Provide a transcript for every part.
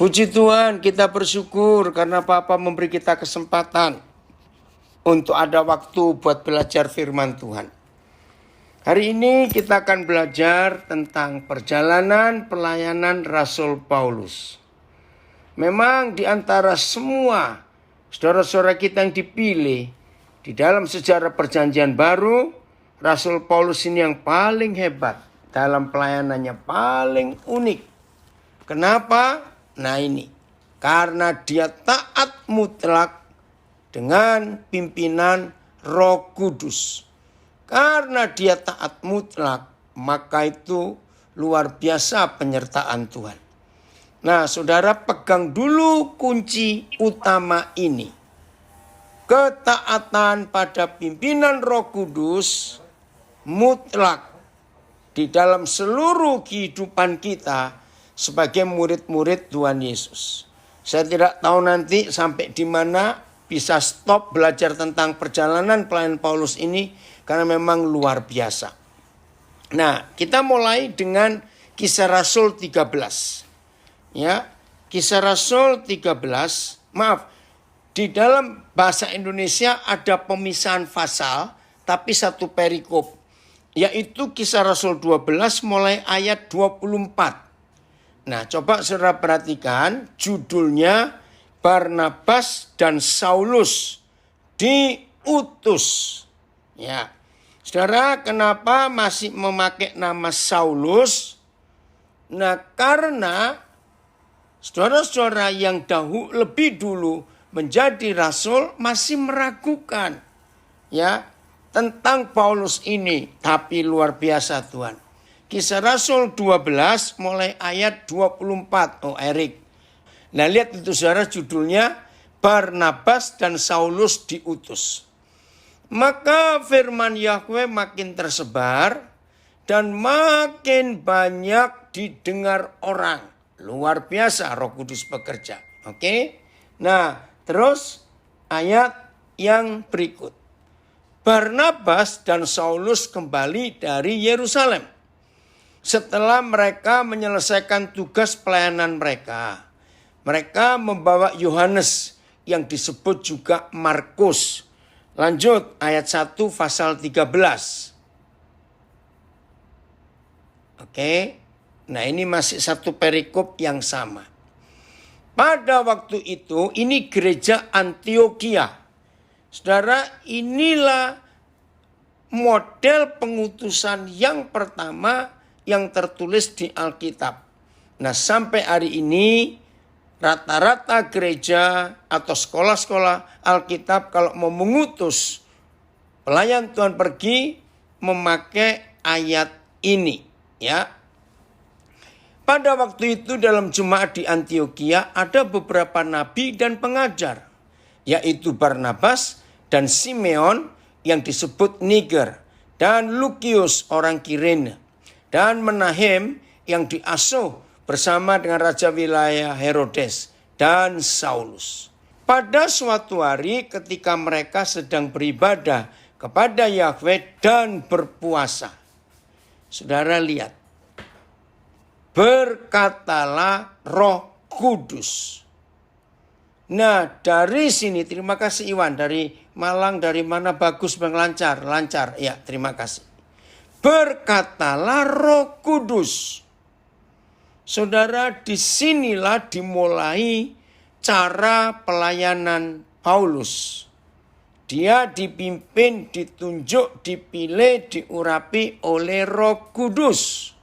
Puji Tuhan, kita bersyukur karena Papa memberi kita kesempatan untuk ada waktu buat belajar firman Tuhan. Hari ini kita akan belajar tentang perjalanan pelayanan Rasul Paulus. Memang di antara semua saudara-saudara kita yang dipilih di dalam sejarah perjanjian baru, Rasul Paulus ini yang paling hebat dalam pelayanannya, paling unik. Kenapa? Nah ini, karena dia taat mutlak dengan pimpinan Roh Kudus. Karena dia taat mutlak, maka itu luar biasa penyertaan Tuhan. Nah, saudara pegang dulu kunci utama ini. Ketaatan pada pimpinan Roh Kudus mutlak di dalam seluruh kehidupan kita sebagai murid-murid Tuhan Yesus. Saya tidak tahu nanti sampai di mana bisa stop belajar tentang perjalanan pelayanan Paulus ini karena memang luar biasa. Nah, kita mulai dengan Kisah Rasul 13. Ya, Kisah Rasul 13, di dalam bahasa Indonesia ada pemisahan pasal tapi satu perikop, yaitu Kisah Rasul 12 mulai ayat 24. Nah, coba saudara perhatikan judulnya Barnabas dan Saulus diutus. Ya, saudara, kenapa masih memakai nama Saulus? Nah, karena saudara-saudara yang lebih dulu menjadi rasul masih meragukan ya tentang Paulus ini, tapi luar biasa Tuhan. Kisah Rasul 12 mulai ayat 24. Oh, Erik. Nah, lihat itu saudara, judulnya Barnabas dan Saulus diutus. Maka firman Yahweh makin tersebar dan makin banyak didengar orang. Luar biasa Roh Kudus bekerja. Oke. Nah, terus ayat yang berikut. Barnabas dan Saulus kembali dari Yerusalem setelah mereka menyelesaikan tugas pelayanan mereka. Mereka membawa Yohanes yang disebut juga Markus. Lanjut ayat 1 pasal 13. Oke. Nah, ini masih satu perikop yang sama. Pada waktu itu ini gereja Antiokhia. Saudara, inilah model pengutusan yang pertama yang tertulis di Alkitab. Nah, sampai hari ini rata-rata gereja atau sekolah-sekolah Alkitab kalau mau mengutus pelayan Tuhan pergi memakai ayat ini, ya. Pada waktu itu dalam jemaat di Antiokhia ada beberapa nabi dan pengajar, yaitu Barnabas dan Simeon yang disebut Niger, dan Lukius orang Kirene, dan Menahem yang diasuh bersama dengan raja wilayah Herodes dan Saulus. Pada suatu hari ketika mereka sedang beribadah kepada Yahweh dan berpuasa. Saudara lihat. Berkatalah Roh Kudus. Nah, dari sini terima kasih Iwan dari Malang, dari mana bagus Bang, lancar. Ya, terima kasih. Berkatalah Roh Kudus. Saudara, disinilah dimulai cara pelayanan Paulus. Dia dipimpin, ditunjuk, dipilih, diurapi oleh Roh Kudus.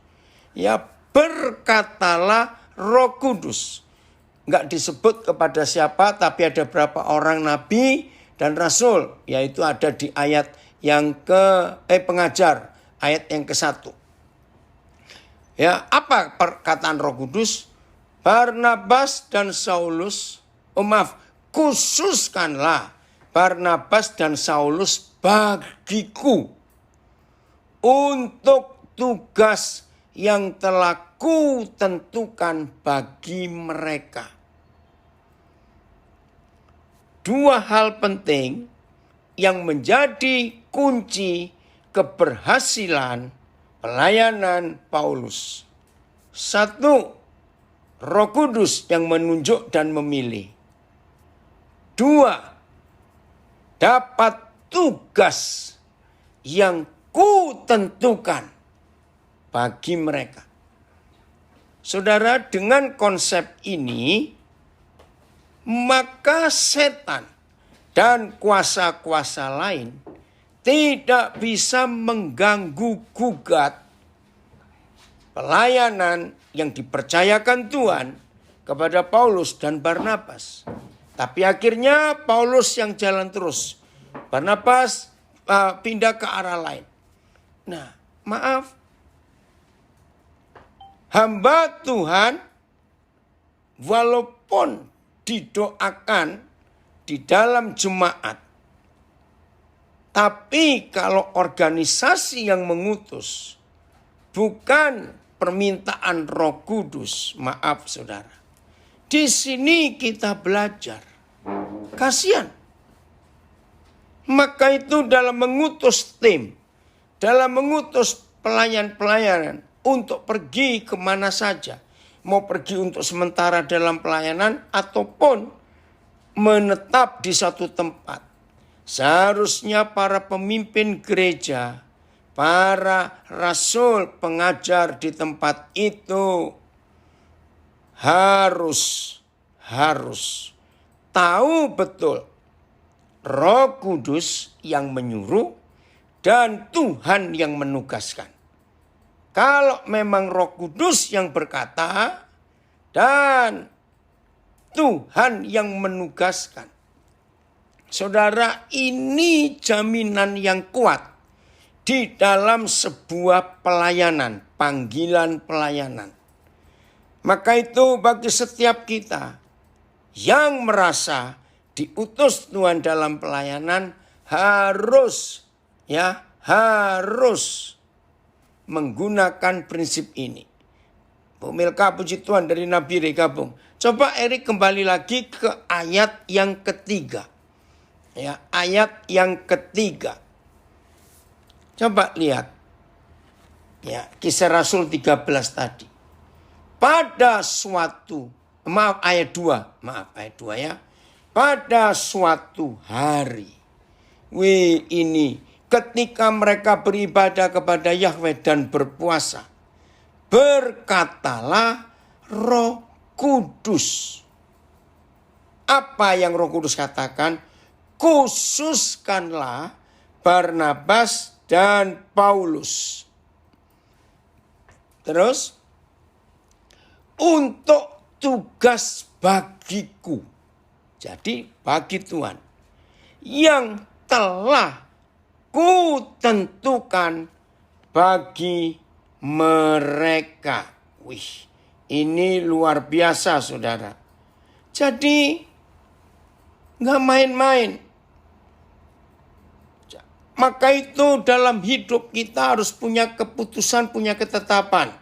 Ya, berkatalah Roh Kudus. Enggak disebut kepada siapa, tapi ada berapa orang nabi dan rasul. Yaitu ada di ayat yang pengajar. Ayat yang ke-1. Ya, apa perkataan Roh Kudus? Barnabas dan Saulus, khususkanlah Barnabas dan Saulus bagiku untuk tugas yang telah kutentukan bagi mereka. Dua hal penting yang menjadi kunci keberhasilan pelayanan Paulus. Satu, Roh Kudus yang menunjuk dan memilih. 2, dapat tugas yang kutentukan bagi mereka. Saudara, dengan konsep ini, maka setan dan kuasa-kuasa lain tidak bisa mengganggu gugat pelayanan yang dipercayakan Tuhan kepada Paulus dan Barnabas. Tapi akhirnya Paulus yang jalan terus. Barnabas pindah ke arah lain. Nah, maaf. Hamba Tuhan walaupun didoakan di dalam jemaat, tapi kalau organisasi yang mengutus bukan permintaan Roh Kudus, maaf saudara. Di sini kita belajar. Kasihan. Maka itu dalam mengutus tim, dalam mengutus pelayan-pelayanan untuk pergi kemana saja. Mau pergi untuk sementara dalam pelayanan ataupun menetap di satu tempat. Seharusnya para pemimpin gereja, para rasul pengajar di tempat itu harus tahu betul Roh Kudus yang menyuruh dan Tuhan yang menugaskan. Kalau memang Roh Kudus yang berkata dan Tuhan yang menugaskan. Saudara, ini jaminan yang kuat di dalam sebuah pelayanan, panggilan pelayanan. Maka itu bagi setiap kita yang merasa diutus Tuhan dalam pelayanan harus menggunakan prinsip ini. Bu Milka, puji Tuhan dari Nabi Rekabung. Coba Erik kembali lagi ke ayat yang ketiga. Ya, ayat yang ketiga. Coba lihat. Ya, Kisah Rasul 13 tadi. Pada suatu, ayat 2 ya. Pada suatu hari. Ini ketika mereka beribadah kepada Yahweh dan berpuasa, berkatalah Roh Kudus. Apa yang Roh Kudus katakan? Khususkanlah Barnabas dan Paulus. Terus, untuk tugas bagiku. Jadi bagi Tuhan. Yang telah kutentukan bagi mereka. Wih, ini luar biasa saudara. Jadi nggak main-main. Maka itu dalam hidup kita harus punya keputusan, punya ketetapan.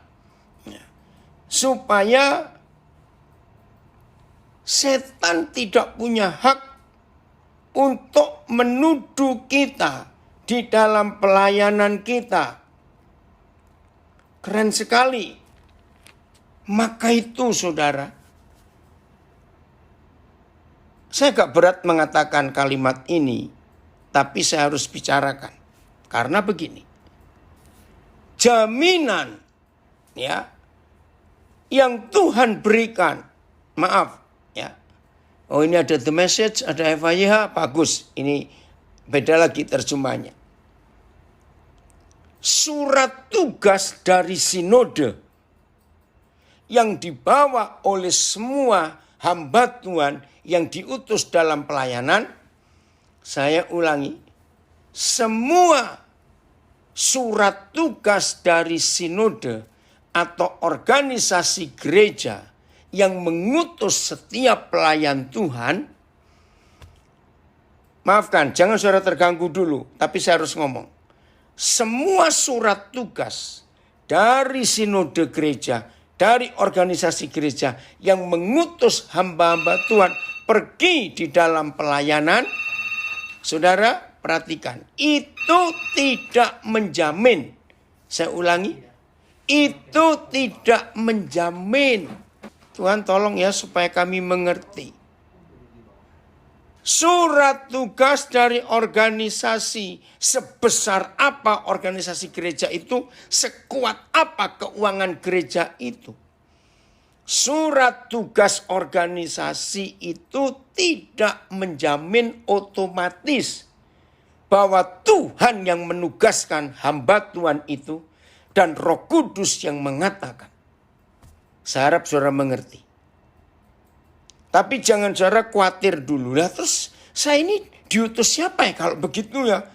Supaya setan tidak punya hak untuk menuduh kita di dalam pelayanan kita. Keren sekali. Maka itu saudara, saya gak berat mengatakan kalimat ini, tapi saya harus bicarakan. Karena begini, jaminan ya yang Tuhan berikan, maaf ya. Oh, ini ada The Message, ada FIH, bagus. Ini beda lagi terjemahnya. Surat tugas dari sinode yang dibawa oleh semua hamba Tuhan yang diutus dalam pelayanan. Saya ulangi, semua surat tugas dari sinode atau organisasi gereja yang mengutus setiap pelayan Tuhan. Maafkan, jangan saudara terganggu dulu, tapi saya harus ngomong. Semua surat tugas dari sinode gereja, dari organisasi gereja yang mengutus hamba-hamba Tuhan pergi di dalam pelayanan, saudara perhatikan, itu tidak menjamin. Saya ulangi, itu tidak menjamin Tuhan tolong ya supaya kami mengerti. Surat tugas dari organisasi, sebesar apa organisasi gereja itu, sekuat apa keuangan gereja itu. Surat tugas organisasi itu tidak menjamin otomatis bahwa Tuhan yang menugaskan hamba Tuhan itu dan Roh Kudus yang mengatakan. Saya harap saudara mengerti. Tapi jangan saudara khawatir dulu. Lah terus saya ini diutus siapa ya kalau begitu ya?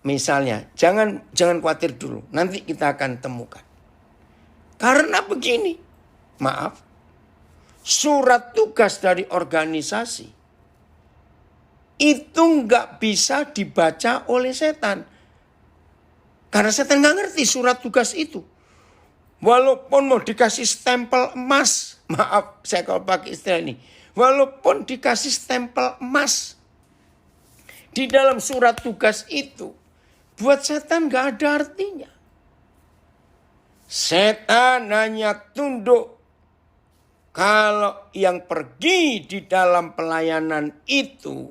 Misalnya, jangan khawatir dulu. Nanti kita akan temukan. Karena begini, maaf. Surat tugas dari organisasi itu nggak bisa dibaca oleh setan. Karena setan nggak ngerti surat tugas itu. Walaupun mau dikasih stempel emas. Maaf, saya kalau pakai istilah ini. Walaupun dikasih stempel emas di dalam surat tugas itu, buat setan gak ada artinya. Setan hanya tunduk kalau yang pergi di dalam pelayanan itu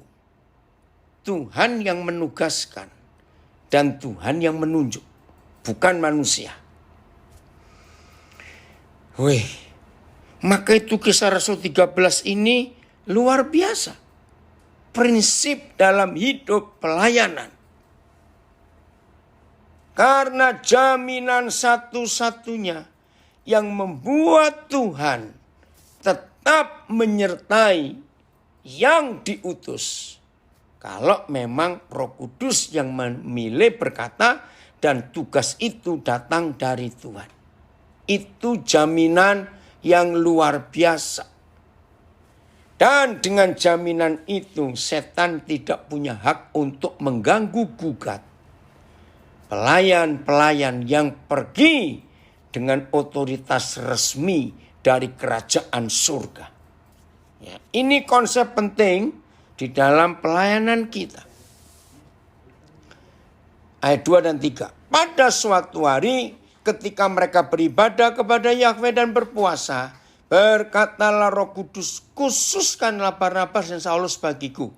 Tuhan yang menugaskan dan Tuhan yang menunjuk, bukan manusia. Wih. Maka itu Kisah Rasul 13 ini luar biasa. Prinsip dalam hidup pelayanan. Karena jaminan satu-satunya yang membuat Tuhan tetap menyertai yang diutus. Kalau memang Roh Kudus yang memilih berkata dan tugas itu datang dari Tuhan. Itu jaminan yang luar biasa. Dan dengan jaminan itu setan tidak punya hak untuk mengganggu gugat pelayan-pelayan yang pergi dengan otoritas resmi dari kerajaan surga. Ya, ini konsep penting di dalam pelayanan kita. Ayat 2 dan 3. Pada suatu hari ketika mereka beribadah kepada Yahweh dan berpuasa, berkatalah Roh Kudus, khususkanlah Barnabas dan Saulus bagiku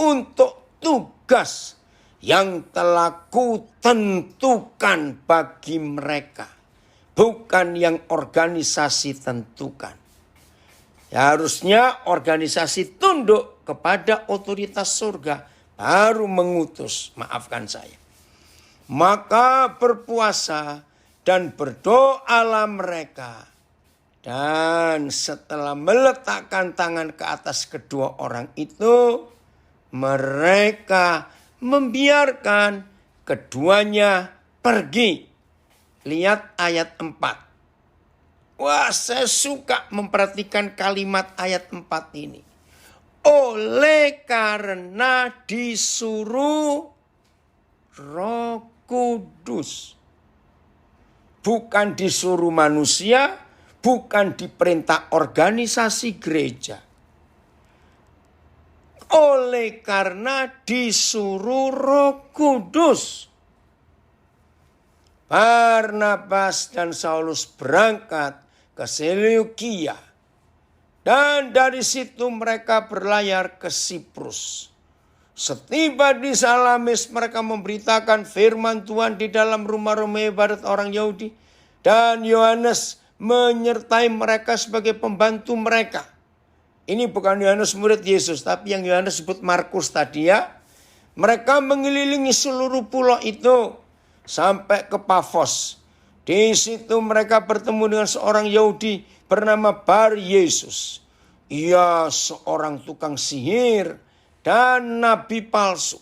untuk tugas yang telah kutentukan bagi mereka. Bukan yang organisasi tentukan. Ya, harusnya organisasi tunduk kepada otoritas surga baru mengutus, maafkan saya. Maka berpuasa dan berdoalah mereka. Dan setelah meletakkan tangan ke atas kedua orang itu, mereka membiarkan keduanya pergi. Lihat ayat 4. Wah, saya suka memperhatikan kalimat ayat 4 ini. Oleh karena disuruh Roh Kudus. Bukan disuruh manusia, bukan diperintah organisasi gereja. Oleh karena disuruh Roh Kudus. Barnabas dan Saulus berangkat ke Seleukia. Dan dari situ mereka berlayar ke Siprus. Setiba di Salamis mereka memberitakan firman Tuhan di dalam rumah-rumah ibadat orang Yahudi. Dan Yohanes menyertai mereka sebagai pembantu mereka. Ini bukan Yohanes murid Yesus, tapi yang Yohanes sebut Markus tadi ya. Mereka mengelilingi seluruh pulau itu sampai ke Pafos. Di situ mereka bertemu dengan seorang Yahudi bernama Bar Yesus. Ia seorang tukang sihir dan nabi palsu.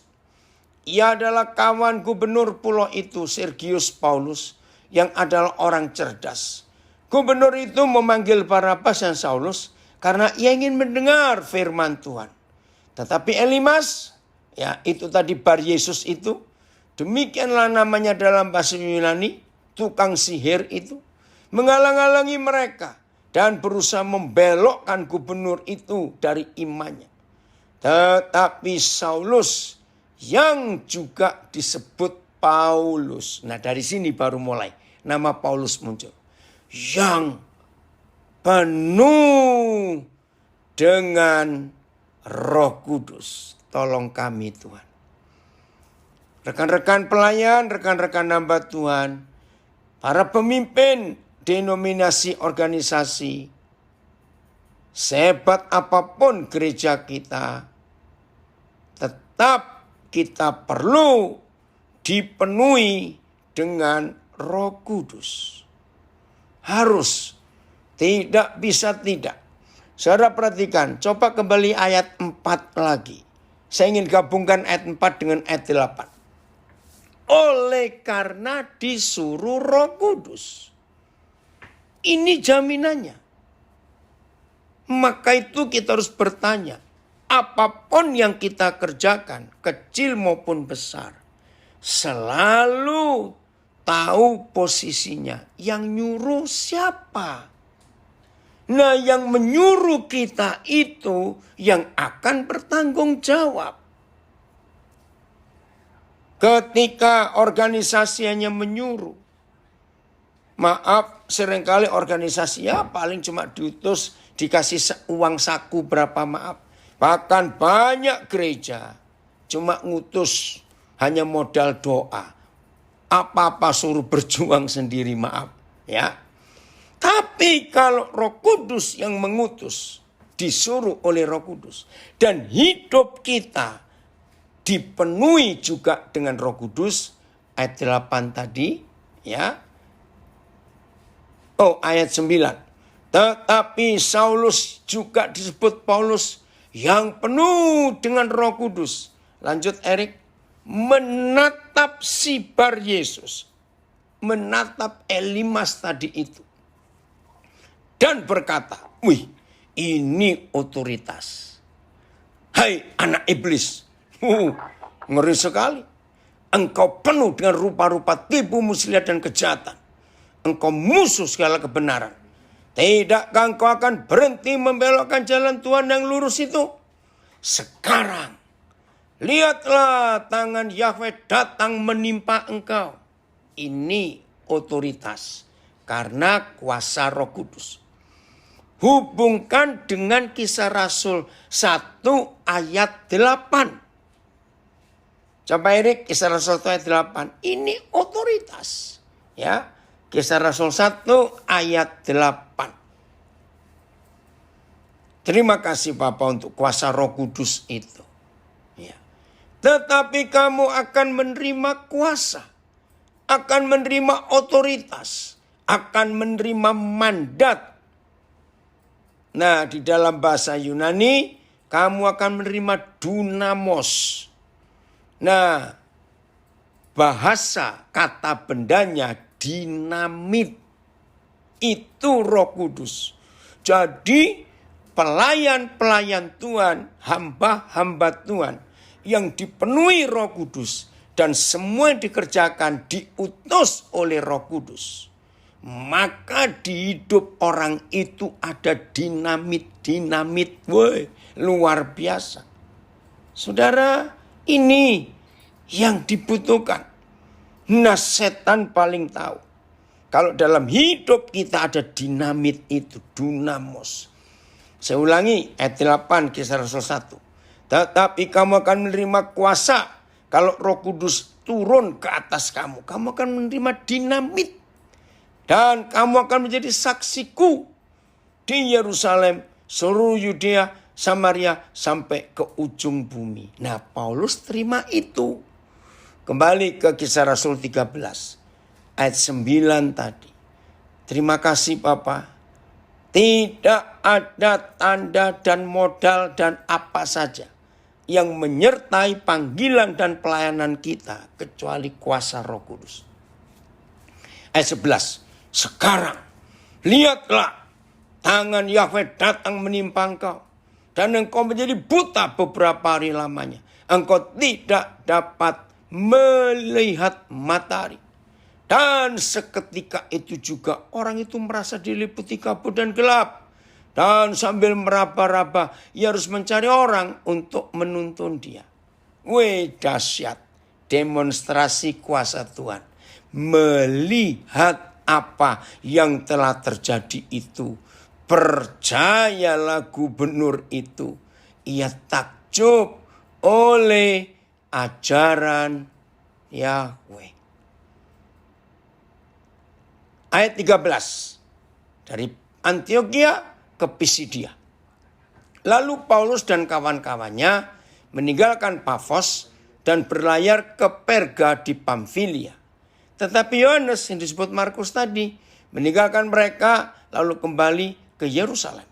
Ia adalah kawan gubernur pulau itu, Sergius Paulus, yang adalah orang cerdas. Gubernur itu memanggil Barnabas dan Saulus karena ia ingin mendengar firman Tuhan. Tetapi Elimas, ya itu tadi Bar Yesus itu, demikianlah namanya dalam bahasa Yunani, tukang sihir itu, menghalang-halangi mereka dan berusaha membelokkan gubernur itu dari imannya. Tetapi Saulus yang juga disebut Paulus. Nah dari sini baru mulai nama Paulus muncul. Yang penuh dengan Roh Kudus. Tolong kami Tuhan. Rekan-rekan pelayan, rekan-rekan hamba Tuhan, para pemimpin denominasi organisasi, sehebat apapun gereja kita, tetap kita perlu dipenuhi dengan Roh Kudus. Harus, tidak bisa tidak. Saudara perhatikan, coba kembali ayat 4 lagi. Saya ingin gabungkan ayat 4 dengan ayat 8. Oleh karena disuruh Roh Kudus. Ini jaminannya. Maka itu kita harus bertanya, apapun yang kita kerjakan, kecil maupun besar, selalu tahu posisinya. Yang nyuruh siapa? Nah, yang menyuruh kita itu yang akan bertanggung jawab. Ketika organisasi hanya menyuruh, maaf, seringkali organisasi ya paling cuma diutus, dikasih uang saku berapa, maaf. Bahkan banyak gereja cuma ngutus hanya modal doa. Apa-apa suruh berjuang sendiri, maaf ya. Tapi kalau Roh Kudus yang mengutus, disuruh oleh Roh Kudus, dan hidup kita dipenuhi juga dengan Roh Kudus, ayat 8 tadi ya. Oh, ayat 9. Tetapi Saulus juga disebut Paulus yang penuh dengan Roh Kudus. Lanjut Erik. Menatap si Bar Yesus. Menatap Elimas tadi itu. Dan berkata, wih, ini otoritas. Hai anak iblis. Ngeri sekali. Engkau penuh dengan rupa-rupa tipu muslihat dan kejahatan. Engkau musuh segala kebenaran. Tidakkah engkau akan berhenti membelokkan jalan Tuhan yang lurus itu? Sekarang, lihatlah tangan Yahweh datang menimpa engkau. Ini otoritas. Karena kuasa Roh Kudus. Hubungkan dengan Kisah Rasul 1 ayat 8. Coba Erik, Kisah Rasul 1 ayat 8. Ini otoritas. Ya, Kisah Rasul 1 ayat 8. Terima kasih Bapak untuk kuasa Roh Kudus itu. Ya. Tetapi kamu akan menerima kuasa. Akan menerima otoritas. Akan menerima mandat. Nah, di dalam bahasa Yunani, kamu akan menerima dunamos. Nah, bahasa kata bendanya dinamit. Itu Roh Kudus. Jadi, pelayan-pelayan Tuhan, hamba-hamba Tuhan, yang dipenuhi Roh Kudus, dan semua yang dikerjakan diutus oleh Roh Kudus. Maka di hidup orang itu ada dinamit. Woi, luar biasa. Saudara, ini yang dibutuhkan. Nah, setan paling tahu. Kalau dalam hidup kita ada dinamit itu, dunamos. Saya ulangi, ayat 8 Kisah Rasul 1. Tetapi kamu akan menerima kuasa. Kalau Roh Kudus turun ke atas kamu, kamu akan menerima dinamit. Dan kamu akan menjadi saksiku di Yerusalem, seluruh Yudea, Samaria, sampai ke ujung bumi. Nah, Paulus terima itu. Kembali ke Kisah Rasul 13, ayat 9 tadi. Terima kasih Bapak. Tidak ada tanda dan modal dan apa saja yang menyertai panggilan dan pelayanan kita kecuali kuasa Roh Kudus. Ayat 11. Sekarang, lihatlah tangan Yahweh datang menimpa engkau. Dan engkau menjadi buta beberapa hari lamanya. Engkau tidak dapat melihat matahari. Dan seketika itu juga orang itu merasa diliputi kabut dan gelap. Dan sambil meraba-raba, ia harus mencari orang untuk menuntun dia. Wih, dahsyat. Demonstrasi kuasa Tuhan. Melihat apa yang telah terjadi itu Percayalah gubernur itu, ia takjub oleh ajaran Yahweh. Ayat 13. Dari Antioquia ke Pisidia. Lalu Paulus dan kawan-kawannya meninggalkan Pafos dan berlayar ke Perga di Pamfilia. Tetapi Yohanes yang disebut Markus tadi meninggalkan mereka lalu kembali ke Yerusalem.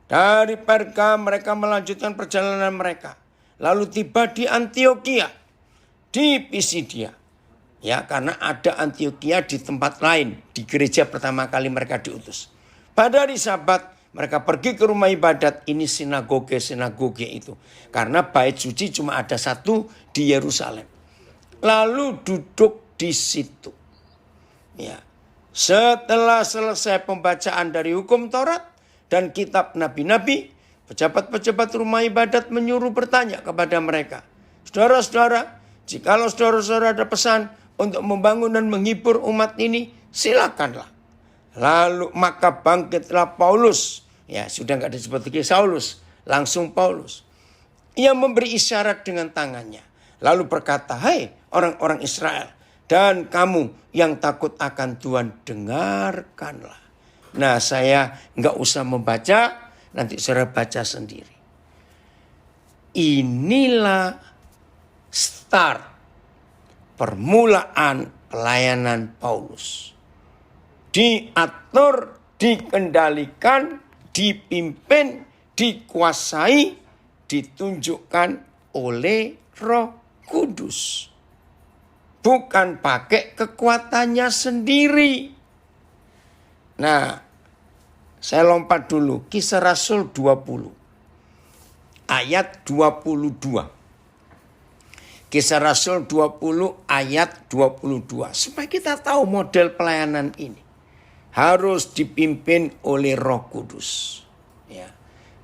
Dari Perga mereka melanjutkan perjalanan mereka. Lalu tiba di Antioquia, di Pisidia. Ya, karena ada Antioquia di tempat lain, di gereja pertama kali mereka diutus. Pada hari Sabat mereka pergi ke rumah ibadat, ini sinagoge itu. Karena bait suci cuma ada satu di Yerusalem. Lalu duduk di situ. Ya. Setelah selesai pembacaan dari hukum Taurat dan kitab nabi-nabi, pejabat-pejabat rumah ibadat menyuruh bertanya kepada mereka, saudara-saudara, jikalau saudara-saudara ada pesan untuk membangun dan menghibur umat ini, silakanlah. Lalu maka bangkitlah Paulus. Ya, sudah enggak disebut lagi Saulus, langsung Paulus. Ia memberi isyarat dengan tangannya. Lalu berkata, "Hai orang-orang Israel dan kamu yang takut akan Tuhan, dengarkanlah." Nah, saya enggak usah membaca, nanti saudara baca sendiri. Inilah start, permulaan pelayanan Paulus. Diatur, dikendalikan, dipimpin, dikuasai, ditunjukkan oleh Roh Kudus. Bukan pakai kekuatannya sendiri. Nah, saya lompat dulu. Kisah Rasul 20. Ayat 22. Kisah Rasul 20 ayat 22. Supaya kita tahu model pelayanan ini. Harus dipimpin oleh Roh Kudus. Ya.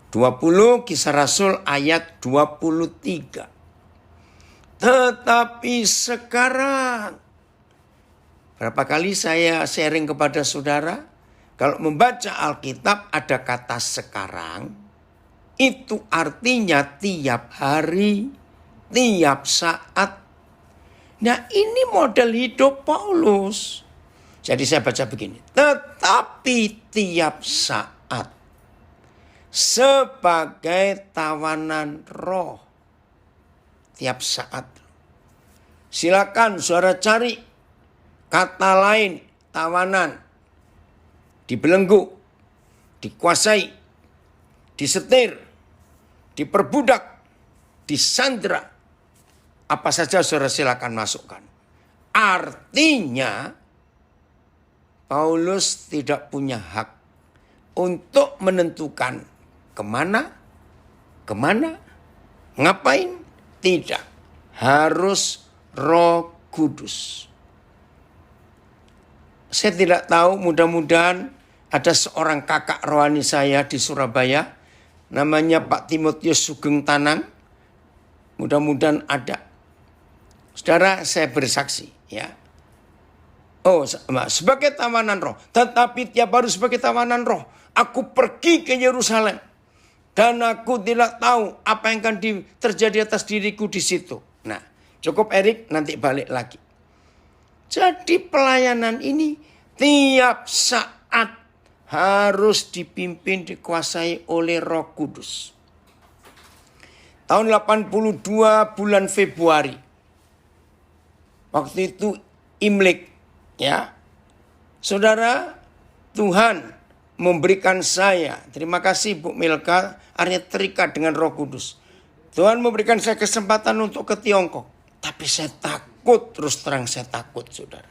20 Kisah Rasul ayat 23. Tetapi sekarang. Berapa kali saya sharing kepada saudara. Kalau membaca Alkitab ada kata sekarang. Itu artinya tiap hari, tiap saat. Nah, ini model hidup Paulus. Jadi saya baca begini. Tetapi tiap saat sebagai tawanan roh. Tiap saat. Silakan saudara cari kata lain tawanan. Dibelenggu, dikuasai, disetir, diperbudak, disandra. Apa saja saudara silakan masukkan. Artinya Paulus tidak punya hak untuk menentukan kemana, ngapain. Tidak. Harus Roh Kudus. Saya tidak tahu, mudah-mudahan ada seorang kakak rohani saya di Surabaya. Namanya Pak Timotius Sugeng Tanang. Mudah-mudahan ada. Saudara, saya bersaksi ya. Oh, sebagai tawanan roh. Tetapi tiap hari sebagai tawanan roh. Aku pergi ke Yerusalem. Dan aku tidak tahu apa yang akan terjadi atas diriku di situ. Nah, cukup Erik, nanti balik lagi. Jadi pelayanan ini tiap saat harus dipimpin, dikuasai oleh Roh Kudus. Tahun 82 bulan Februari. Waktu itu Imlek. Ya, saudara, Tuhan memberikan saya, terima kasih Bu Milka, artinya terikat dengan Roh Kudus. Tuhan memberikan saya kesempatan untuk ke Tiongkok. Tapi saya takut, terus terang saya takut saudara.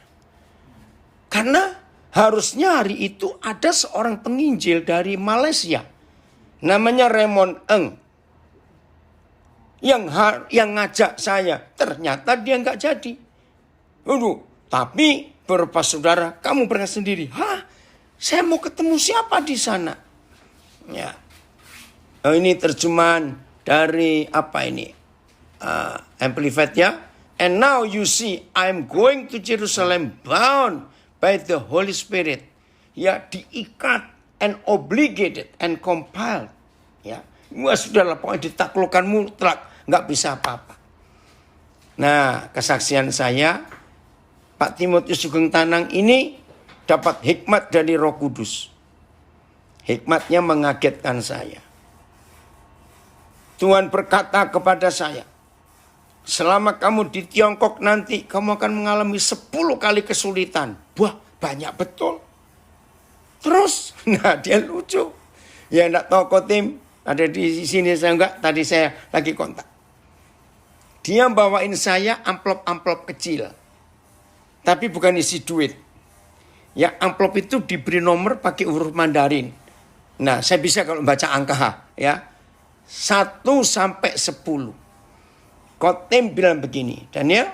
Karena harusnya hari itu ada seorang penginjil dari Malaysia. Namanya Raymond Eng. Yang ngajak saya, ternyata dia nggak jadi. Tapi beberapa saudara, kamu berangkat sendiri. Hah? Saya mau ketemu siapa di sana? Ya. Oh, ini terjemahan dari apa ini? Amplified ya. And now you see, I'm going to Jerusalem bound by the Holy Spirit. Ya, diikat and obligated and compiled. Ya, wah sudahlah pokoknya ditaklukkan mutlak, nggak bisa apa-apa. Nah, kesaksian saya, Pak Timotius Sugeng Tanang ini dapat hikmat dari Roh Kudus. Hikmatnya mengagetkan saya. Tuhan berkata kepada saya, selama kamu di Tiongkok nanti, kamu akan mengalami 10 kali kesulitan. Wah, banyak betul. Terus, nah dia lucu. Ya enggak tahu Kotim, ada di sini saya enggak, tadi saya lagi kontak. Dia bawain saya amplop-amplop kecil. Tapi bukan isi duit. Ya amplop itu diberi nomor pakai huruf Mandarin. Nah saya bisa kalau baca angka ya. 1 sampai 10. Kotim bilang begini, Daniel,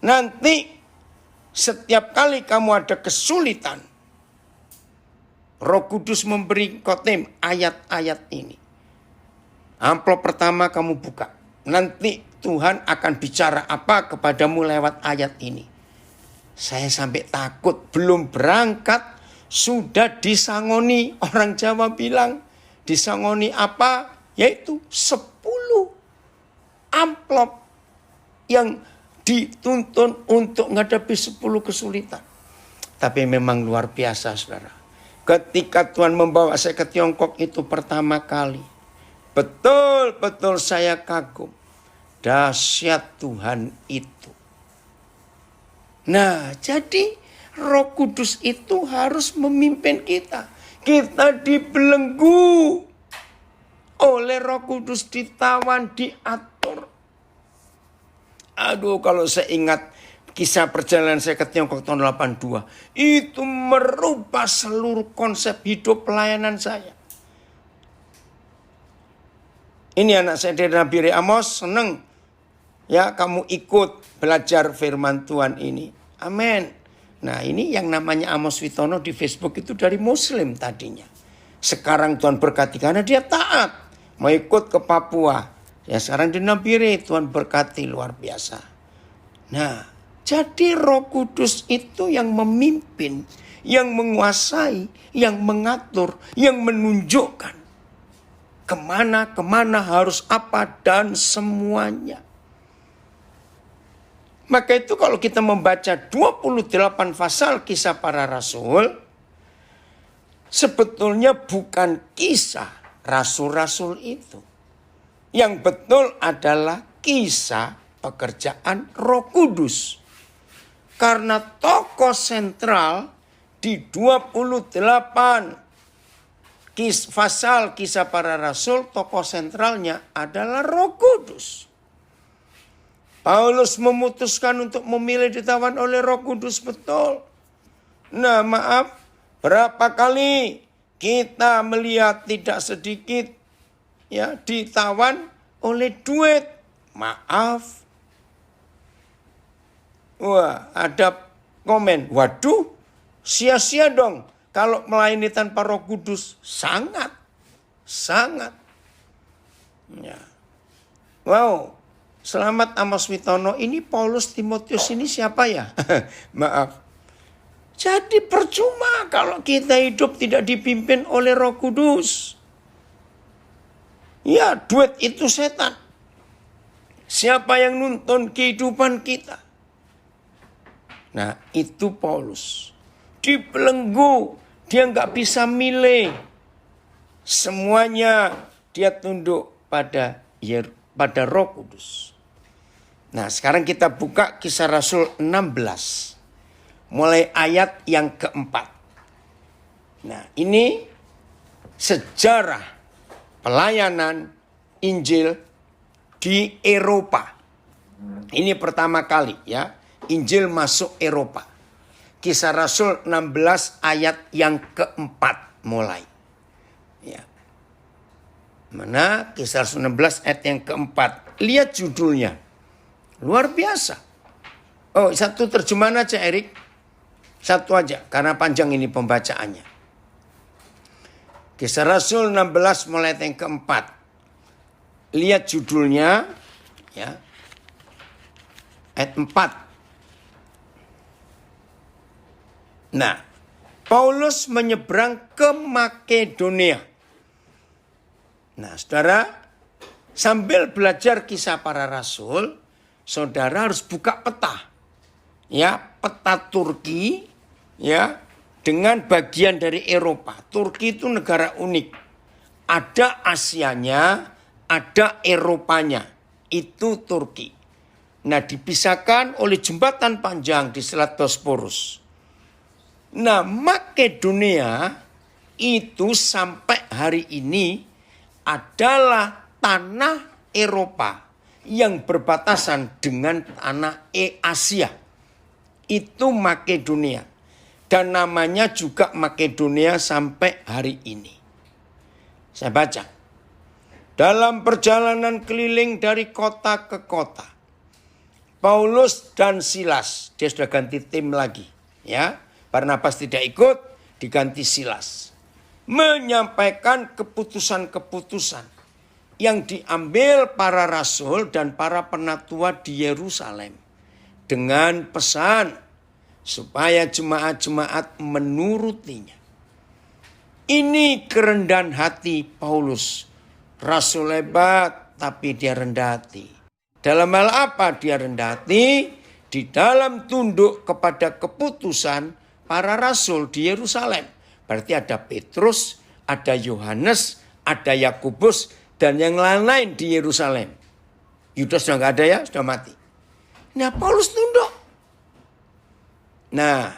nanti setiap kali kamu ada kesulitan, Roh Kudus memberi Kotim ayat-ayat ini. Amplop pertama kamu buka. Nanti Tuhan akan bicara apa kepadamu lewat ayat ini. Saya sampai takut, belum berangkat sudah disangoni. Orang Jawa bilang disangoni apa? Yaitu 10 amplop yang dituntun untuk menghadapi 10 kesulitan. Tapi memang luar biasa saudara. Ketika Tuhan membawa saya ke Tiongkok itu pertama kali. Betul-betul saya kagum. Dahsyat Tuhan itu. Nah, jadi Roh Kudus itu harus memimpin kita. Kita dibelenggu oleh Roh Kudus, ditawan, diatur. Aduh, kalau saya ingat kisah perjalanan saya ke Tiongkok tahun 82. Itu merubah seluruh konsep hidup pelayanan saya. Ini anak saya dari Nabi Amos, seneng. Ya, kamu ikut belajar firman Tuhan ini. Amin. Nah, ini yang namanya Amos Witono di Facebook itu dari Muslim tadinya. Sekarang Tuhan berkati karena dia taat. Mau ikut ke Papua. Ya, sekarang di Nabire Tuhan berkati luar biasa. Nah, jadi Roh Kudus itu yang memimpin, yang menguasai, yang mengatur, yang menunjukkan. Kemana harus apa dan semuanya. Maka itu kalau kita membaca 28 pasal kisah para rasul, sebetulnya bukan kisah rasul-rasul itu. Yang betul adalah kisah pekerjaan Roh Kudus. Karena tokoh sentral di 28 pasal kisah para rasul, tokoh sentralnya adalah Roh Kudus. Paulus memutuskan untuk memilih ditawan oleh Roh Kudus, betul. Nah, maaf, berapa kali kita melihat tidak sedikit ya ditawan oleh duit. Maaf. Wah, ada komen, waduh, sia-sia dong kalau melayani tanpa Roh Kudus. Sangat. Ya. Wow. Selamat Amos Witono, ini Paulus Timotius ini siapa ya? Maaf. Jadi percuma kalau kita hidup tidak dipimpin oleh Roh Kudus. Ya, duit itu setan. Siapa yang nuntun kehidupan kita? Nah, itu Paulus. Dibelenggu, dia nggak bisa milih. Semuanya dia tunduk pada Roh Kudus. Nah, sekarang kita buka Kisah Rasul 16. Mulai ayat yang keempat. Nah, ini sejarah pelayanan Injil di Eropa. Ini pertama kali ya, Injil masuk Eropa. Kisah Rasul 16 ayat yang keempat mulai. Ya. Mana Kisah Rasul 16 ayat yang keempat. Lihat judulnya. Luar biasa. Oh, satu terjemahan aja Erik. Satu aja, karena panjang ini pembacaannya. Kisah Rasul 16 mulai ayat yang keempat. Lihat judulnya. Ya. Ayat 4. Nah, Paulus menyeberang ke Makedonia. Nah, saudara, sambil belajar kisah para rasul, saudara harus buka peta. Ya, peta Turki, ya, dengan bagian dari Eropa. Turki itu negara unik. Ada Asianya, ada Eropanya. Itu Turki. Nah, dipisahkan oleh jembatan panjang di Selat Bosporus. Nah, Makedonia itu sampai hari ini adalah tanah Eropa yang berbatasan dengan tanah Asia. Itu Makedonia. Dan namanya juga Makedonia sampai hari ini. Saya baca. Dalam perjalanan keliling dari kota ke kota, Paulus dan Silas, dia sudah ganti tim lagi, ya. Barnabas tidak ikut, diganti Silas. Menyampaikan keputusan-keputusan yang diambil para rasul dan para penatua di Yerusalem dengan pesan supaya jemaat-jemaat menurutinya. Ini kerendahan hati Paulus. Rasul hebat, tapi dia rendah hati. Dalam hal apa dia rendah hati? Di dalam tunduk kepada keputusan para rasul di Yerusalem. Berarti ada Petrus, ada Yohanes, ada Yakobus, dan yang lain-lain di Yerusalem. Yudas sudah nggak ada ya, sudah mati. Nah, Paulus tunduk. Nah,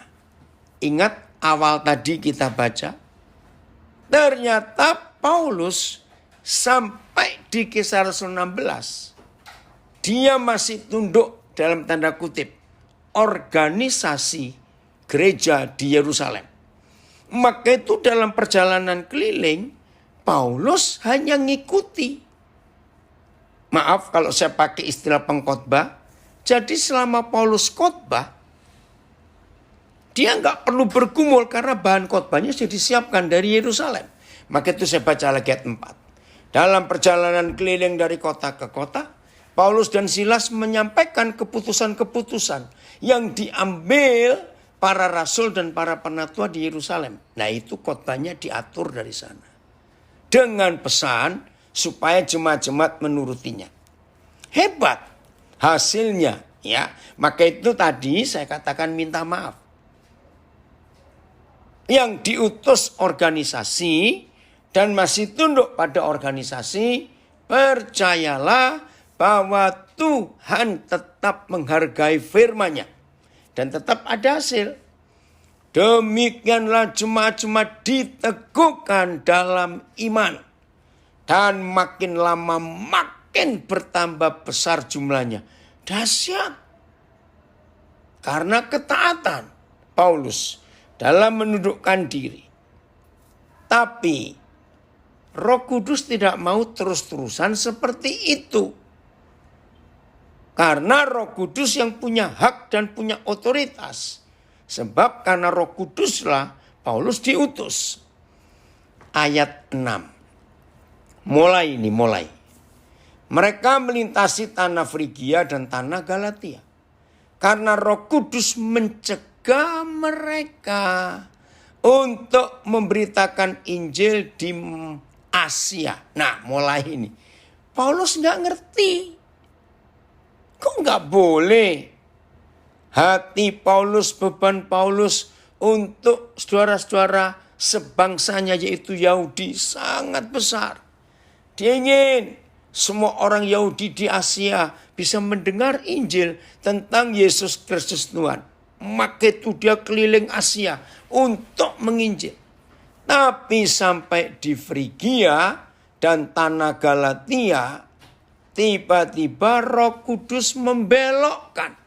ingat awal tadi kita baca. Ternyata Paulus sampai di Kisah Rasul 16. Dia masih tunduk dalam tanda kutip organisasi gereja di Yerusalem. Maka itu dalam perjalanan keliling, Paulus hanya ngikuti. Maaf kalau saya pakai istilah pengkhotbah. Jadi selama Paulus khotbah, dia nggak perlu bergumul karena bahan khotbahnya sudah disiapkan dari Yerusalem. Maka itu saya baca lagi ayat 4. Dalam perjalanan keliling dari kota ke kota, Paulus dan Silas menyampaikan keputusan-keputusan yang diambil para rasul dan para penatua di Yerusalem. Nah, itu khotbahnya diatur dari sana. Dengan pesan supaya jemaat-jemaat menurutinya. Hebat hasilnya, ya. Maka itu tadi saya katakan minta maaf. Yang diutus organisasi dan masih tunduk pada organisasi, percayalah bahwa Tuhan tetap menghargai firman-Nya. Dan tetap ada hasil. Demikianlah jemaat-jemaat diteguhkan dalam iman. Dan makin lama makin bertambah besar jumlahnya. Dahsyat. Karena ketaatan Paulus dalam menundukkan diri. Tapi Roh Kudus tidak mau terus-terusan seperti itu. Karena Roh Kudus yang punya hak dan punya otoritas. Sebab karena Roh Kuduslah Paulus diutus. Ayat 6. Mulai. Mereka melintasi tanah Frigia dan tanah Galatia. Karena Roh Kudus mencegah mereka untuk memberitakan Injil di Asia. Nah, mulai ini. Paulus nggak ngerti. Kok nggak boleh? Hati Paulus, beban Paulus untuk saudara-saudara sebangsanya yaitu Yahudi sangat besar. Dia ingin semua orang Yahudi di Asia bisa mendengar Injil tentang Yesus Kristus Tuhan. Maka itu dia keliling Asia untuk menginjil. Tapi sampai di Frigia dan tanah Galatia, tiba-tiba Roh Kudus membelokkan.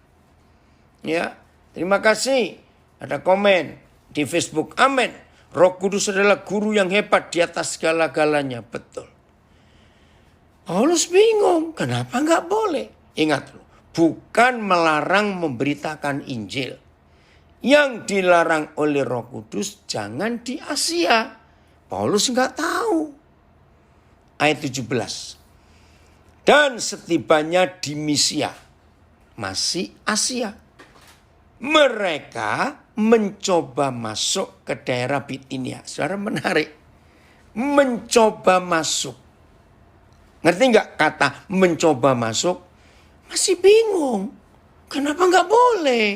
Ya, terima kasih. Ada komen di Facebook. Amin. Roh Kudus adalah guru yang hebat di atas segala-galanya. Betul. Paulus bingung. Kenapa nggak boleh? Ingat loh. Bukan melarang memberitakan Injil. Yang dilarang oleh Roh Kudus jangan di Asia. Paulus nggak tahu. Ayat 17. Dan setibanya di Misia, masih Asia, mereka mencoba masuk ke daerah Bitinia. Saudara, menarik. Mencoba masuk. Ngerti nggak kata mencoba masuk? Masih bingung. Kenapa nggak boleh?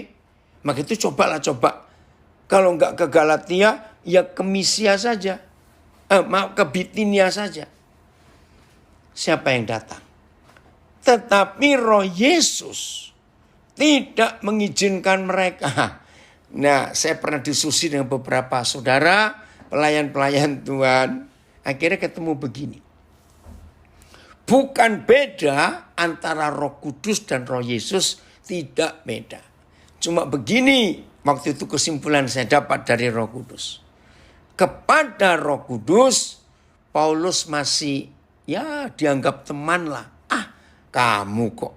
Maka itu coba. Kalau nggak ke Galatia, ya ke Misia saja. Ke Bitinia saja. Siapa yang datang? Tetapi Roh Yesus tidak mengizinkan mereka. Nah, saya pernah diskusi dengan beberapa saudara, pelayan-pelayan Tuhan. Akhirnya ketemu begini. Bukan beda antara Roh Kudus dan Roh Yesus, tidak beda. Cuma begini, waktu itu kesimpulan saya dapat dari Roh Kudus. Kepada Roh Kudus, Paulus masih dianggap teman lah. Kamu kok.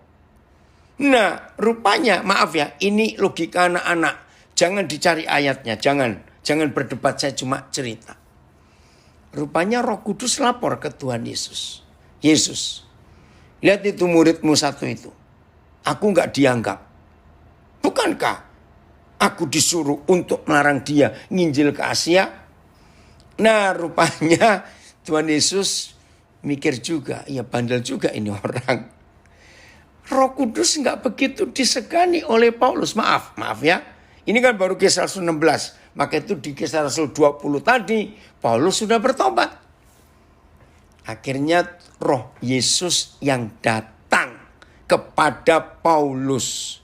Nah, rupanya, maaf ya, ini logika anak-anak. Jangan dicari ayatnya, jangan berdebat, saya cuma cerita. Rupanya Roh Kudus lapor ke Tuhan Yesus. Yesus, lihat itu muridmu satu itu. Aku nggak dianggap. Bukankah aku disuruh untuk melarang dia nginjil ke Asia? Nah, rupanya Tuhan Yesus mikir juga, ya bandel juga ini orang. Roh Kudus nggak begitu disegani oleh Paulus. Maaf ya. Ini kan baru Kisah Rasul 16. Maka itu di Kisah Rasul 20 tadi, Paulus sudah bertobat. Akhirnya Roh Yesus yang datang kepada Paulus.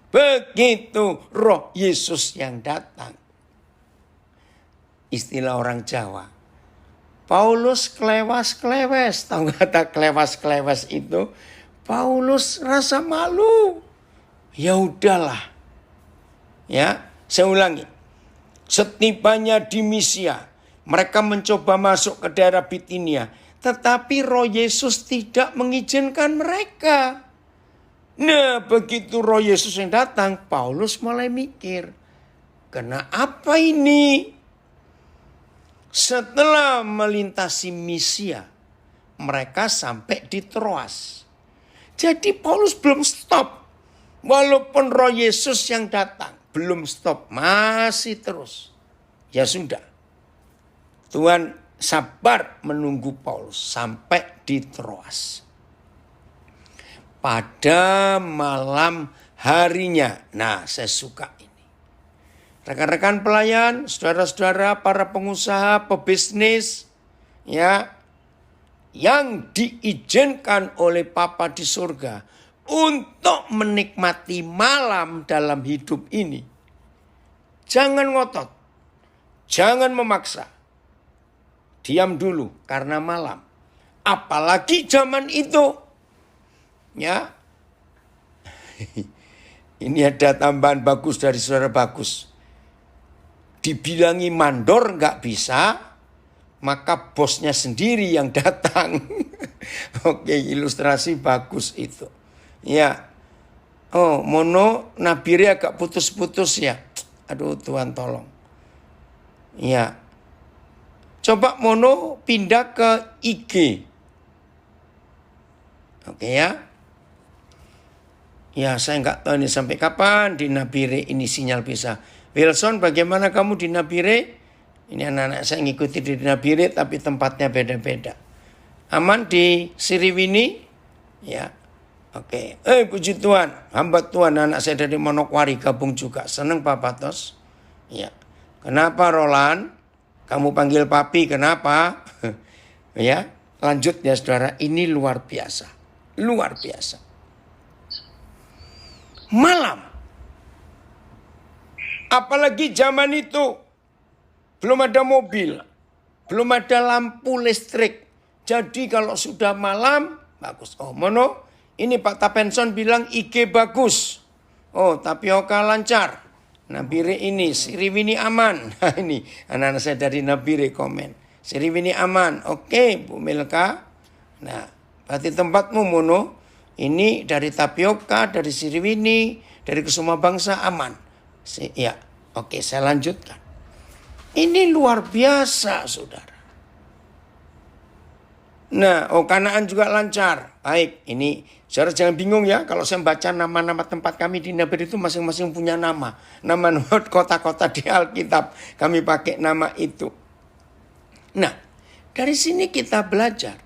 Begitu Roh Yesus yang datang. Istilah orang Jawa. Paulus klewas-klewes. Tahu kata klewas-klewes itu? Paulus rasa malu. Ya udahlah. Ya, saya ulangi. Setibanya di Misia, mereka mencoba masuk ke daerah Bitinia. Tetapi Roh Yesus tidak mengizinkan mereka. Nah, begitu Roh Yesus yang datang, Paulus mulai mikir, kenapa ini? Setelah melintasi Misia, mereka sampai di Troas. Jadi Paulus belum stop. Walaupun Roh Yesus yang datang, belum stop, masih terus. Ya sudah. Tuhan sabar menunggu Paulus sampai di Troas. Pada malam harinya. Nah, saya suka ini. Rekan-rekan pelayan, saudara-saudara, para pengusaha, pebisnis, ya, yang diizinkan oleh Bapa di surga untuk menikmati malam dalam hidup ini. Jangan ngotot. Jangan memaksa. Diam dulu karena malam. Apalagi zaman itu. Ya. Ini ada tambahan bagus dari saudara Bagus. Dibilangi mandor nggak bisa, maka bosnya sendiri yang datang. Oke, ilustrasi bagus itu. Ya. Oh, Mono nabire agak putus-putus ya. Aduh, Tuhan tolong. Ya. Coba Mono pindah ke IG. Oke ya. Ya, saya nggak tahu ini sampai kapan di Nabire ini sinyal bisa. Wilson, bagaimana kamu di Nabire? Ini anak-anak saya ngikuti di Nabire tapi tempatnya beda-beda. Aman di Siriwini? Ya. Oke. Puji Tuhan. Hamba Tuhan, anak saya dari Manokwari gabung juga. Senang Pak Patos. Ya. Kenapa Roland? Kamu panggil papi, kenapa? Ya, lanjut ya saudara. Ini luar biasa. Luar biasa. Malam. Apalagi zaman itu. Belum ada mobil. Belum ada lampu listrik. Jadi kalau sudah malam, bagus. Oh, Mono, ini Pak Tapenson bilang IG bagus. Oh, tapioka lancar. Nabire ini, Siriwini aman. Nah, ini anak-anak saya dari Nabire komen. Siriwini aman. Oke, Bu Milka. Nah, berarti tempatmu Mono. Ini dari tapioka, dari Siriwini, dari Kusuma Bangsa aman. Ya, oke, saya lanjutkan. Ini luar biasa, saudara. Nah, Kanaan juga lancar. Baik, ini saudara jangan bingung ya. Kalau saya baca nama-nama tempat kami di Nabir itu masing-masing punya nama. Nama-nama kota-kota di Alkitab. Kami pakai nama itu. Nah, dari sini kita belajar.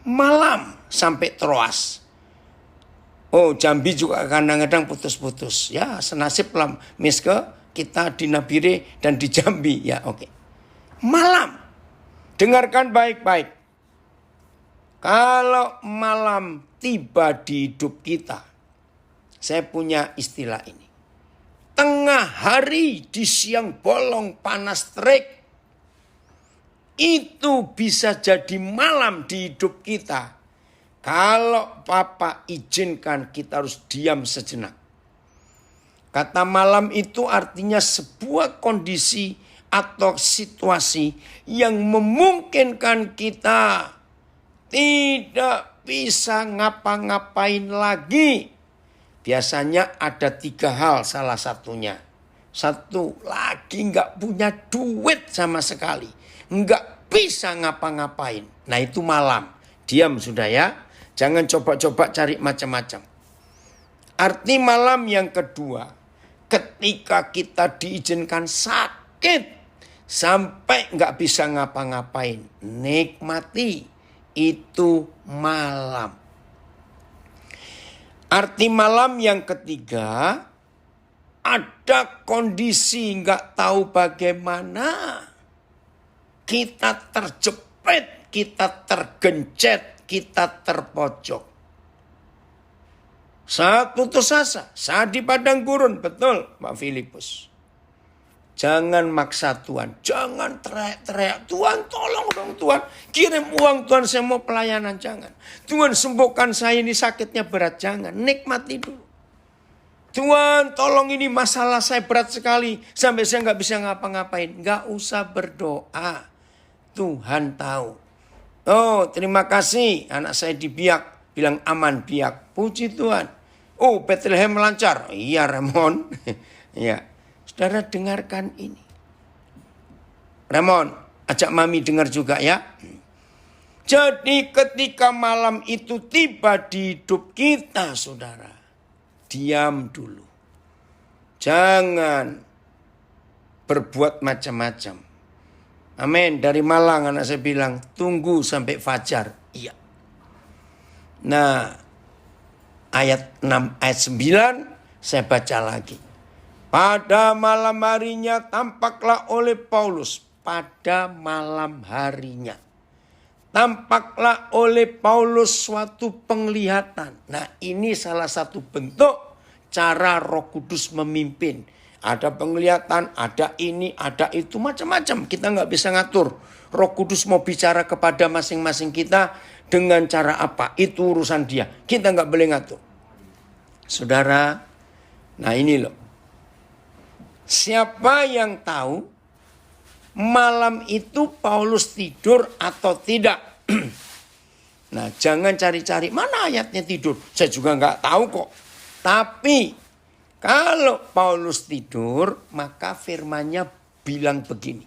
Malam sampai Troas. Jambi juga kadang-kadang putus-putus. Ya, senasib lah Miske kita di Nabire dan di Jambi. Ya, oke. Malam. Dengarkan baik-baik. Kalau malam tiba di hidup kita, saya punya istilah ini. Tengah hari di siang bolong panas terik, itu bisa jadi malam di hidup kita. Kalau Papa izinkan kita harus diam sejenak. Kata malam itu artinya sebuah kondisi atau situasi yang memungkinkan kita tidak bisa ngapa-ngapain lagi. Biasanya ada 3 hal salah satunya. Satu, lagi gak punya duit sama sekali. Gak bisa ngapa-ngapain. Nah itu malam. Diam sudah ya. Jangan coba-coba cari macam-macam. Arti malam yang kedua. Ketika kita diizinkan sakit. Sampai gak bisa ngapa-ngapain. Nikmati. Itu malam. Arti malam yang ketiga, ada kondisi nggak tahu bagaimana. Kita terjepit, kita tergencet, kita terpojok. Saat putus asa, saat di padang gurun, betul Pak Filipus. Jangan maksa Tuhan. Jangan teriak-teriak. Tuhan tolong dong Tuhan. Kirim uang Tuhan, saya mau pelayanan. Jangan. Tuhan sembuhkan saya, ini sakitnya berat. Jangan. Nikmati dulu. Tuhan tolong, ini masalah saya berat sekali. Sampai saya gak bisa ngapa-ngapain. Gak usah berdoa. Tuhan tahu. Terima kasih. Anak saya di Biak. Bilang aman Biak. Puji Tuhan. Bethlehem lancar. Iya Ramon. Ya. Saudara dengarkan ini. Ramon, ajak Mami dengar juga ya. Jadi ketika malam itu tiba di hidup kita, saudara. Diam dulu. Jangan berbuat macam-macam. Amin. Dari Malang anak saya bilang, tunggu sampai fajar. Iya. Nah, ayat 6, ayat 9 saya baca lagi. Pada malam harinya tampaklah oleh Paulus. Pada malam harinya. Tampaklah oleh Paulus suatu penglihatan. Nah ini salah satu bentuk cara Roh Kudus memimpin. Ada penglihatan, ada ini, ada itu, macam-macam. Kita nggak bisa ngatur. Roh Kudus mau bicara kepada masing-masing kita dengan cara apa. Itu urusan dia. Kita nggak boleh ngatur. Saudara, nah ini loh. Siapa yang tahu malam itu Paulus tidur atau tidak? Nah, jangan cari-cari mana ayatnya tidur. Saya juga nggak tahu kok. Tapi kalau Paulus tidur, maka firman-Nya bilang begini.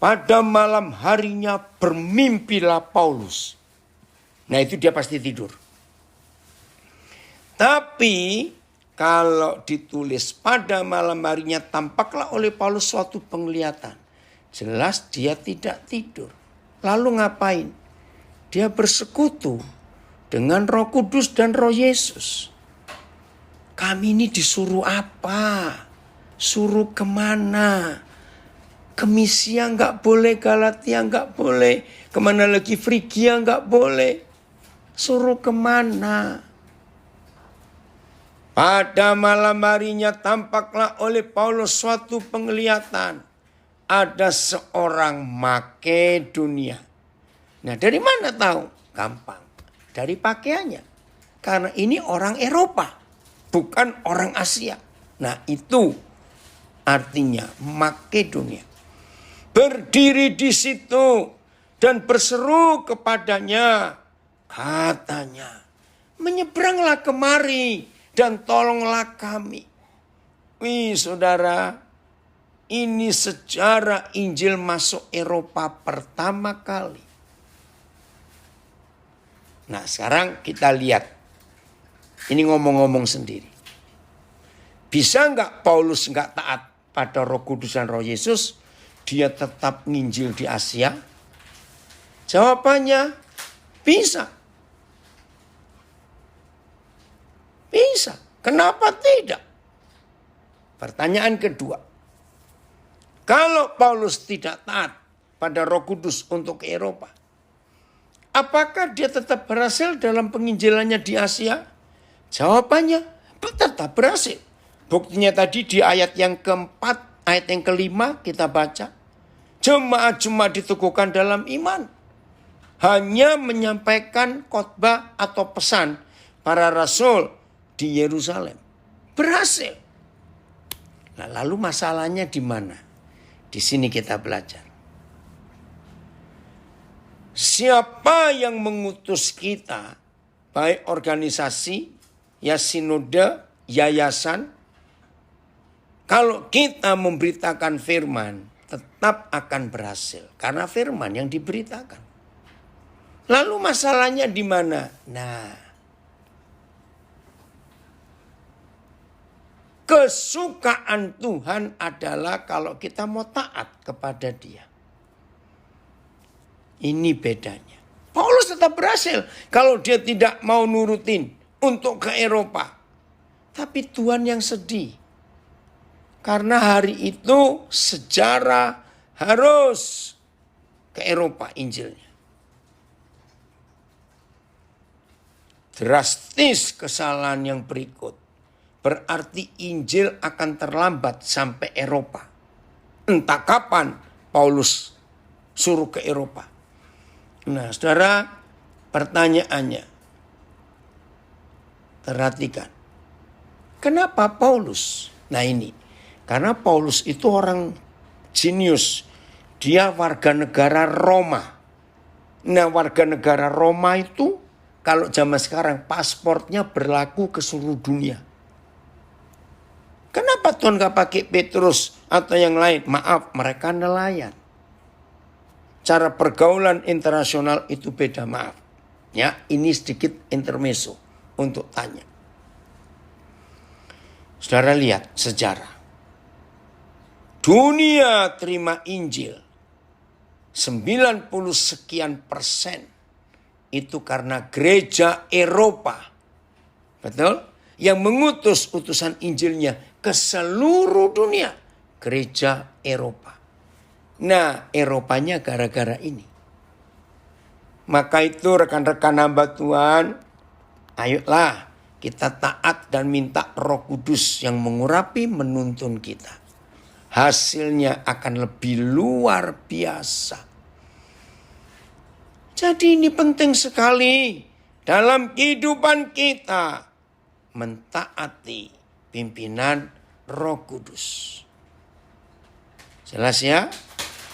Pada malam harinya bermimpilah Paulus. Nah, itu dia pasti tidur. Tapi kalau ditulis pada malam harinya tampaklah oleh Paulus suatu penglihatan. Jelas dia tidak tidur. Lalu ngapain? Dia bersekutu dengan Roh Kudus dan Roh Yesus. Kami ini disuruh apa? Suruh kemana? Ke Misia nggak boleh, Galatia nggak boleh. Kemana lagi? Frigia nggak boleh. Suruh kemana? Pada malam harinya tampaklah oleh Paulus suatu penglihatan. Ada seorang Makedonia. Nah dari mana tahu? Gampang. Dari pakaiannya. Karena ini orang Eropa. Bukan orang Asia. Nah itu artinya Makedonia. Berdiri di situ. Dan berseru kepadanya. Katanya. Menyeberanglah kemari. Dan tolonglah kami. Wih saudara. Ini sejarah Injil masuk Eropa pertama kali. Nah sekarang kita lihat. Ini ngomong-ngomong sendiri. Bisa nggak Paulus nggak taat pada Roh Kudus dan Roh Yesus? Dia tetap nginjil di Asia? Jawabannya bisa. Bisa. Kenapa tidak? Pertanyaan kedua. Kalau Paulus tidak taat pada Roh Kudus untuk ke Eropa, apakah dia tetap berhasil dalam penginjilannya di Asia? Jawabannya tetap berhasil. Buktinya tadi di ayat yang keempat, ayat yang kelima kita baca. Jemaat-jemaat diteguhkan dalam iman. Hanya menyampaikan khotbah atau pesan para rasul di Yerusalem. Berhasil. Nah, lalu masalahnya di mana? Di sini kita belajar. Siapa yang mengutus kita, baik organisasi, ya sinode, yayasan, kalau kita memberitakan firman, tetap akan berhasil. Karena firman yang diberitakan. Lalu masalahnya di mana? Nah, kesukaan Tuhan adalah kalau kita mau taat kepada Dia. Ini bedanya. Paulus tetap berhasil kalau dia tidak mau nurutin untuk ke Eropa. Tapi Tuhan yang sedih. Karena hari itu sejarah harus ke Eropa Injilnya. Drastis kesalahan yang berikut. Berarti Injil akan terlambat sampai Eropa. Entah kapan Paulus suruh ke Eropa. Nah, saudara, pertanyaannya. Perhatikan. Kenapa Paulus? Nah ini. Karena Paulus itu orang jenius. Dia warga negara Roma. Nah, warga negara Roma itu kalau zaman sekarang pasportnya berlaku ke seluruh dunia. Kenapa Tuhan gak pakai Petrus atau yang lain? Maaf, mereka nelayan. Cara pergaulan internasional itu beda, maaf. Ya, ini sedikit intermezzo untuk tanya. Saudara lihat sejarah. Dunia terima Injil 90 sekian persen itu karena gereja Eropa. Betul? Yang mengutus utusan Injilnya ke seluruh dunia. Gereja Eropa. Nah, Eropanya gara-gara ini. Maka itu rekan-rekan hamba Tuhan, ayolah kita taat dan minta Roh Kudus yang mengurapi menuntun kita. Hasilnya akan lebih luar biasa. Jadi ini penting sekali dalam kehidupan kita mentaati pimpinan Roh Kudus. Jelas ya?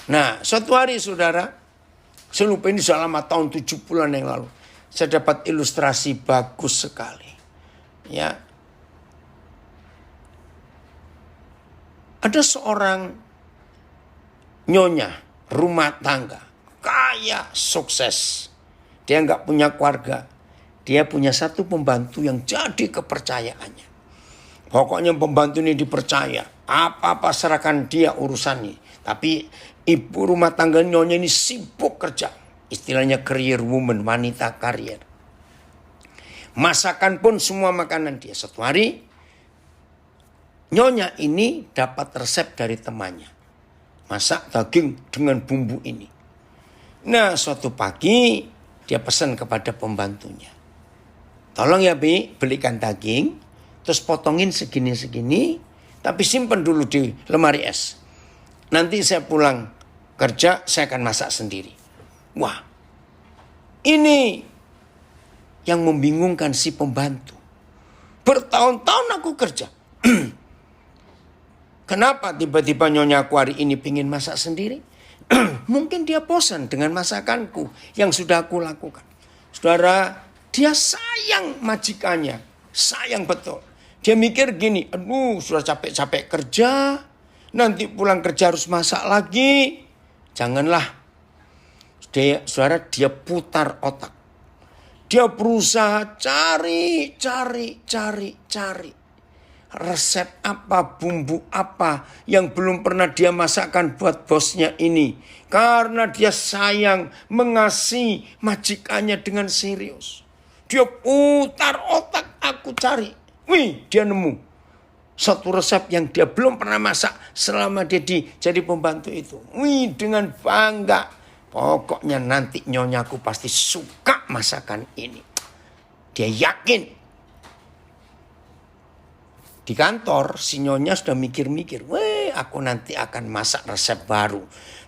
Nah, suatu hari saudara, saya lupa ini selama tahun 70-an yang lalu, saya dapat ilustrasi bagus sekali. Ya. Ada seorang nyonya rumah tangga, kaya, sukses. Dia nggak punya keluarga. Dia punya satu pembantu yang jadi kepercayaannya. Pokoknya pembantu ini dipercaya. Apa-apa serahkan dia urusannya. Tapi ibu rumah tangga nyonya ini sibuk kerja. Istilahnya career woman, wanita karier. Masakan pun semua makanan dia. Suatu hari nyonya ini dapat resep dari temannya. Masak daging dengan bumbu ini. Nah, suatu pagi dia pesan kepada pembantunya. Tolong ya Bi, belikan daging, terus potongin segini-segini, tapi simpen dulu di lemari es. Nanti saya pulang kerja, saya akan masak sendiri. Wah, ini yang membingungkan si pembantu. Bertahun-tahun aku kerja. Kenapa tiba-tiba nyonya aku hari ini pingin masak sendiri? Mungkin dia bosan dengan masakanku yang sudah aku lakukan. Saudara, dia sayang majikannya. Sayang betul. Dia mikir gini, aduh sudah capek-capek kerja. Nanti pulang kerja harus masak lagi. Janganlah. Saudara, dia putar otak. Dia berusaha cari. Resep apa, bumbu apa yang belum pernah dia masakkan buat bosnya ini. Karena dia sayang, mengasihi majikannya dengan serius. Dia putar otak, aku cari. Wih, dia nemu satu resep yang dia belum pernah masak selama dia jadi pembantu itu. Wih, dengan bangga. Pokoknya nanti nyonyaku pasti suka masakan ini. Dia yakin. Di kantor si nyonya sudah mikir-mikir. Weh, aku nanti akan masak resep baru.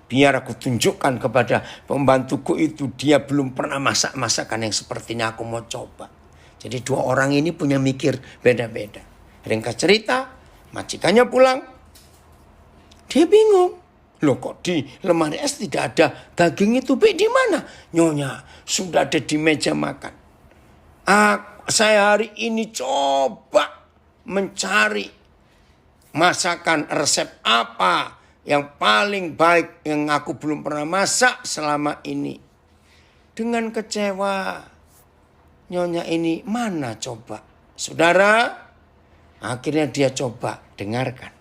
Biar aku tunjukkan kepada pembantuku itu. Dia belum pernah masak masakan yang seperti ini, aku mau coba. Jadi dua orang ini punya mikir beda-beda. Ringkas cerita, majikannya pulang. Dia bingung. Loh, kok di lemari es tidak ada daging itu? Di mana? Nyonya, sudah ada di meja makan. Saya hari ini coba mencari masakan resep apa yang paling baik yang aku belum pernah masak selama ini. Dengan kecewa, nyonya ini mana coba? Saudara, akhirnya dia coba, dengarkan.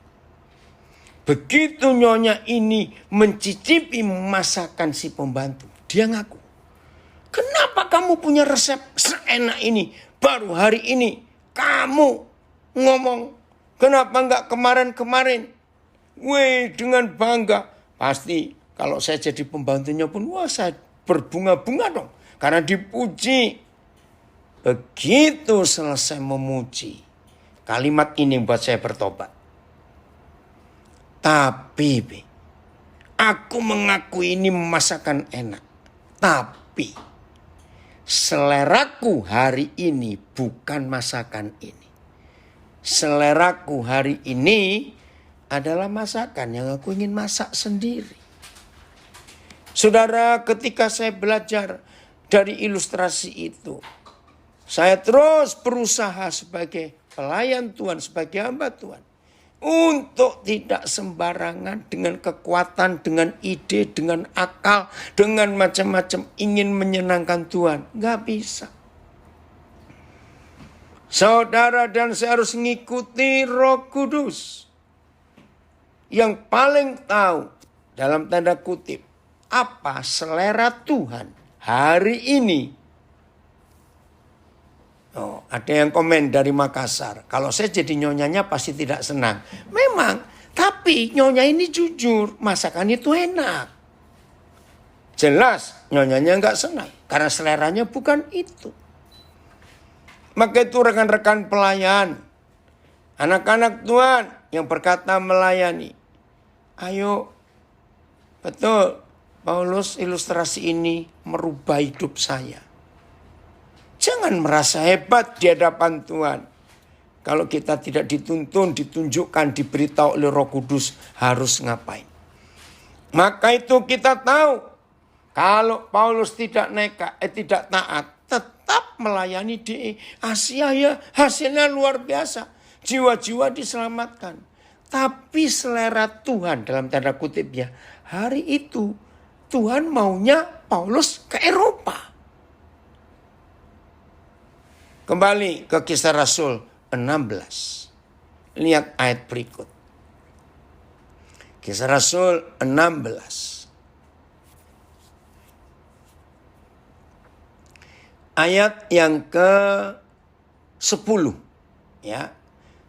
Begitu nyonya ini mencicipi masakan si pembantu, dia ngaku, kenapa kamu punya resep seenak ini? Baru hari ini kamu ngomong, kenapa enggak kemarin-kemarin? Weh, dengan bangga. Pasti kalau saya jadi pembantunya pun, wah saya berbunga-bunga dong. Karena dipuji. Begitu selesai memuji, kalimat ini buat saya bertobat. Tapi, aku mengaku ini masakan enak. Tapi, seleraku hari ini bukan masakan ini. Seleraku hari ini adalah masakan yang aku ingin masak sendiri. Saudara, ketika saya belajar dari ilustrasi itu, saya terus berusaha sebagai pelayan Tuhan, sebagai hamba Tuhan, untuk tidak sembarangan dengan kekuatan, dengan ide, dengan akal, dengan macam-macam ingin menyenangkan Tuhan. Gak bisa. Saudara dan saya harus mengikuti Roh Kudus yang paling tahu dalam tanda kutip apa selera Tuhan hari ini. Oh, ada yang komen dari Makassar, kalau saya jadi nyonyanya pasti tidak senang. Memang, tapi nyonya ini jujur, masakan itu enak. Jelas nyonyanya nggak senang karena seleranya bukan itu. Maka itu rekan-rekan pelayan, anak-anak Tuhan yang berkata melayani. Ayo, betul, Paulus ilustrasi ini merubah hidup saya. Jangan merasa hebat di hadapan Tuhan. Kalau kita tidak dituntun, ditunjukkan, diberitahu oleh Roh Kudus harus ngapain. Maka itu kita tahu, kalau Paulus tidak tidak taat, tetap melayani di Asia ya, hasilnya luar biasa. Jiwa-jiwa diselamatkan. Tapi selera Tuhan dalam tanda kutip ya, hari itu Tuhan maunya Paulus ke Eropa. Kembali ke Kisah Rasul 16. Lihat ayat berikut. Kisah Rasul 16. Ayat yang ke-10. Ya.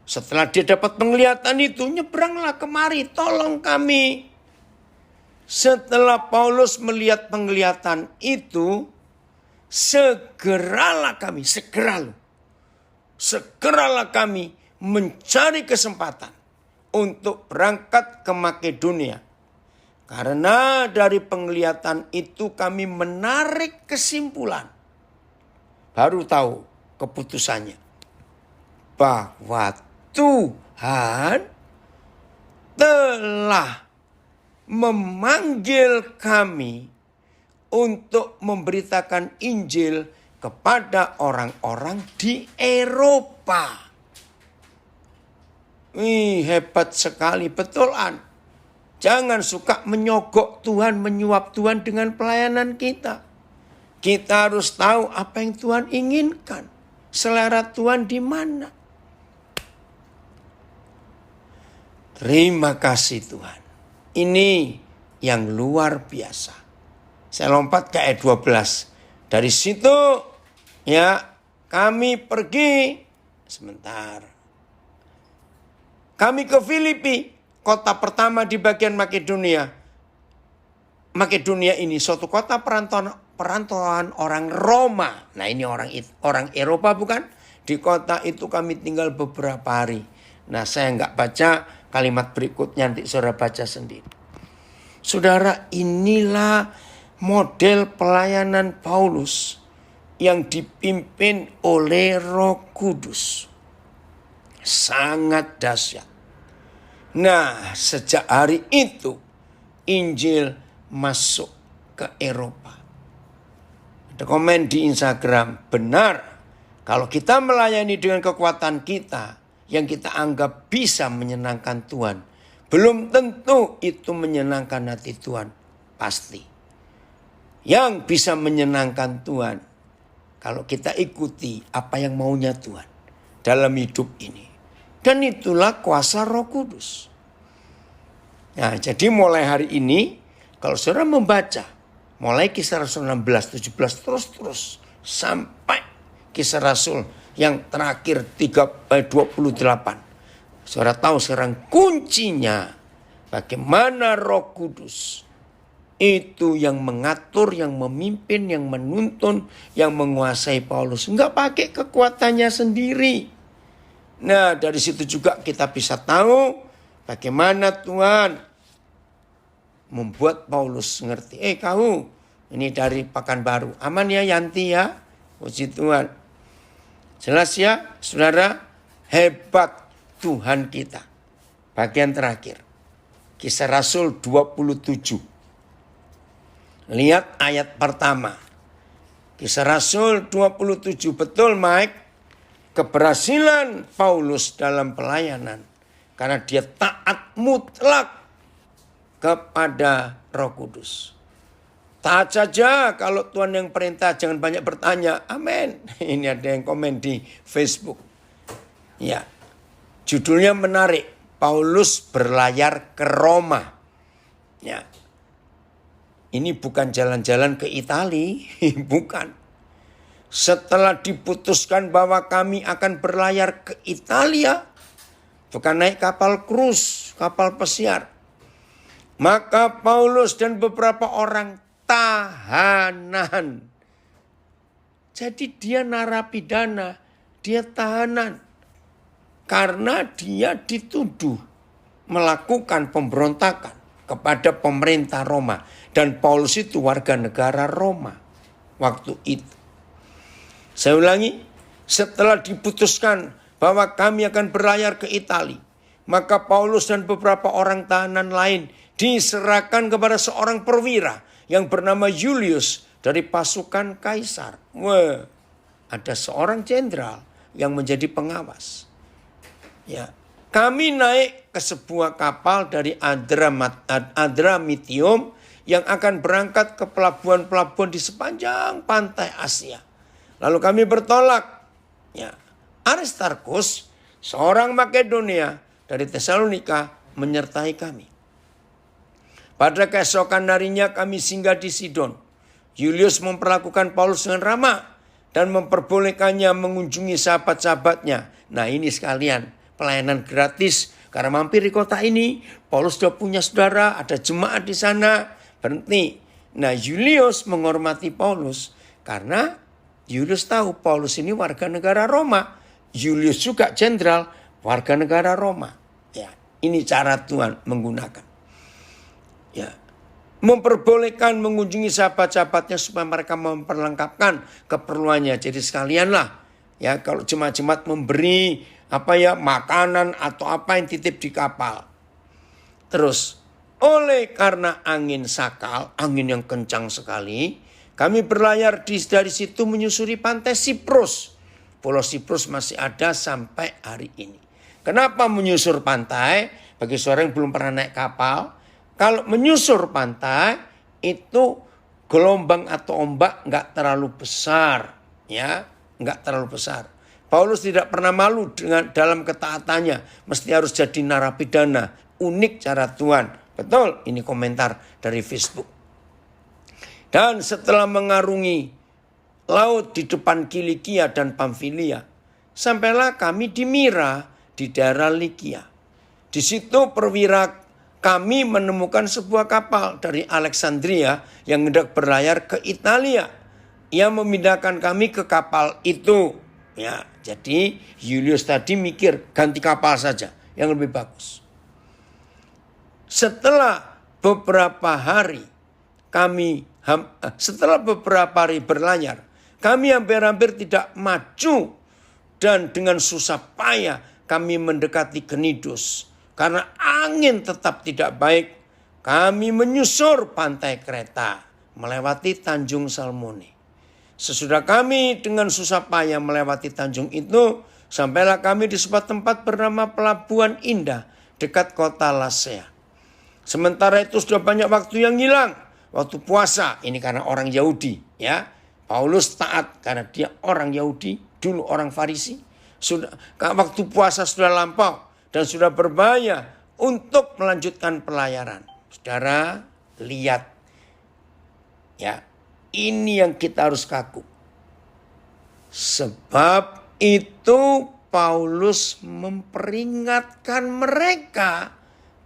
Setelah dia dapat penglihatan itu, nyebranglah kemari, tolong kami. Setelah Paulus melihat penglihatan itu, segeralah kami mencari kesempatan untuk berangkat ke Makedonia. Karena dari penglihatan itu kami menarik kesimpulan. Baru tahu keputusannya. Bahwa Tuhan telah memanggil kami untuk memberitakan Injil kepada orang-orang di Eropa. Hebat sekali, betul An. Jangan suka menyogok Tuhan, menyuap Tuhan dengan pelayanan kita. Kita harus tahu apa yang Tuhan inginkan. Selera Tuhan di mana. Terima kasih Tuhan. Ini yang luar biasa. Saya lompat ke ayat 12. Dari situ ya kami pergi sebentar. Kami ke Filipi, kota pertama di bagian Makedonia. Makedonia ini suatu kota perantauan orang Roma. Nah ini orang Eropa bukan? Di kota itu kami tinggal beberapa hari. Nah saya nggak baca kalimat berikutnya, nanti saudara baca sendiri. Saudara, inilah model pelayanan Paulus yang dipimpin oleh Roh Kudus. Sangat dahsyat. Nah, sejak hari itu Injil masuk ke Eropa. Ada komen di Instagram, benar kalau kita melayani dengan kekuatan kita yang kita anggap bisa menyenangkan Tuhan, belum tentu itu menyenangkan hati Tuhan. Pasti. Yang bisa menyenangkan Tuhan kalau kita ikuti apa yang maunya Tuhan dalam hidup ini. Dan itulah kuasa Roh Kudus. Nah, jadi mulai hari ini, kalau saudara membaca, mulai Kisah Rasul 16, 17, terus sampai Kisah Rasul yang terakhir 28. Saudara tahu sekarang kuncinya bagaimana Roh Kudus itu yang mengatur, yang memimpin, yang menuntun, yang menguasai Paulus. Enggak pakai kekuatannya sendiri. Nah dari situ juga kita bisa tahu bagaimana Tuhan membuat Paulus ngerti. Kamu ini dari Pekanbaru. Aman ya Yanti ya. Puji Tuhan. Jelas ya saudara, hebat Tuhan kita. Bagian terakhir. Kisah Rasul 27. Lihat ayat pertama. Kisah Rasul 27. Betul Mike. Keberhasilan Paulus dalam pelayanan. Karena dia taat mutlak kepada Roh Kudus. Taat saja kalau Tuhan yang perintah, jangan banyak bertanya. Amin. Ini ada yang komen di Facebook. Ya. Judulnya menarik. Paulus berlayar ke Roma. Ya. Ini bukan jalan-jalan ke Italia. Bukan. Setelah diputuskan bahwa kami akan berlayar ke Italia. Bukan naik kapal krus, kapal pesiar. Maka Paulus dan beberapa orang tahanan. Jadi dia narapidana, dia tahanan. Karena dia dituduh melakukan pemberontakan kepada pemerintah Roma. Dan Paulus itu warga negara Roma waktu itu. Saya ulangi, setelah diputuskan bahwa kami akan berlayar ke Italia, maka Paulus dan beberapa orang tahanan lain diserahkan kepada seorang perwira yang bernama Julius dari pasukan Kaisar. Wah, ada seorang jenderal yang menjadi pengawas. Ya, kami naik ke sebuah kapal dari Adramitium yang akan berangkat ke pelabuhan-pelabuhan di sepanjang pantai Asia. Lalu kami bertolak. Ya, Aristarkus, seorang Makedonia dari Tesalonika, menyertai kami. Pada keesokan harinya kami singgah di Sidon. Julius memperlakukan Paulus dengan ramah dan memperbolehkannya mengunjungi sahabat-sahabatnya. Nah ini sekalian pelayanan gratis. Karena mampir di kota ini, Paulus sudah punya saudara, ada jemaat di sana. Berhenti. Nah Julius menghormati Paulus karena Julius tahu Paulus ini warga negara Roma. Julius juga jenderal warga negara Roma. Ya, ini cara Tuhan menggunakan. Ya, memperbolehkan mengunjungi sahabat-sahabatnya supaya mereka memperlengkapkan keperluannya. Jadi sekalianlah, ya kalau jemaat-jemaat memberi makanan atau apa yang titip di kapal. Terus, oleh karena angin sakal, angin yang kencang sekali, kami berlayar dari situ menyusuri pantai Siprus. Pulau Siprus masih ada sampai hari ini. Kenapa menyusur pantai? Bagi saudara yang belum pernah naik kapal, kalau menyusur pantai itu gelombang atau ombak nggak terlalu besar, ya, nggak terlalu besar. Paulus tidak pernah malu dengan dalam ketaatannya, mesti harus jadi narapidana. Unik cara Tuhan. Betul, ini komentar dari Facebook. Dan setelah mengarungi laut di depan Kilikia dan Pamfilia, sampailah kami di Mira di daerah Likia. Di situ perwira kami menemukan sebuah kapal dari Alexandria yang hendak berlayar ke Italia. Ia memindahkan kami ke kapal itu. Ya, jadi Julius tadi mikir ganti kapal saja yang lebih bagus. Setelah beberapa hari berlayar, kami hampir-hampir tidak maju dan dengan susah payah kami mendekati Knidus. Karena angin tetap tidak baik, kami menyusur pantai Kreta, melewati Tanjung Salmone. Sesudah kami dengan susah payah melewati tanjung itu, sampailah kami di sebuah tempat bernama Pelabuhan Indah, dekat kota Lasea. Sementara itu sudah banyak waktu yang hilang, waktu puasa, ini karena orang Yahudi, ya. Paulus taat karena dia orang Yahudi, dulu orang Farisi. Waktu puasa sudah lampau dan sudah berbahaya untuk melanjutkan pelayaran. Saudara, lihat. Ya, ini yang kita harus kaku. Sebab itu Paulus memperingatkan mereka.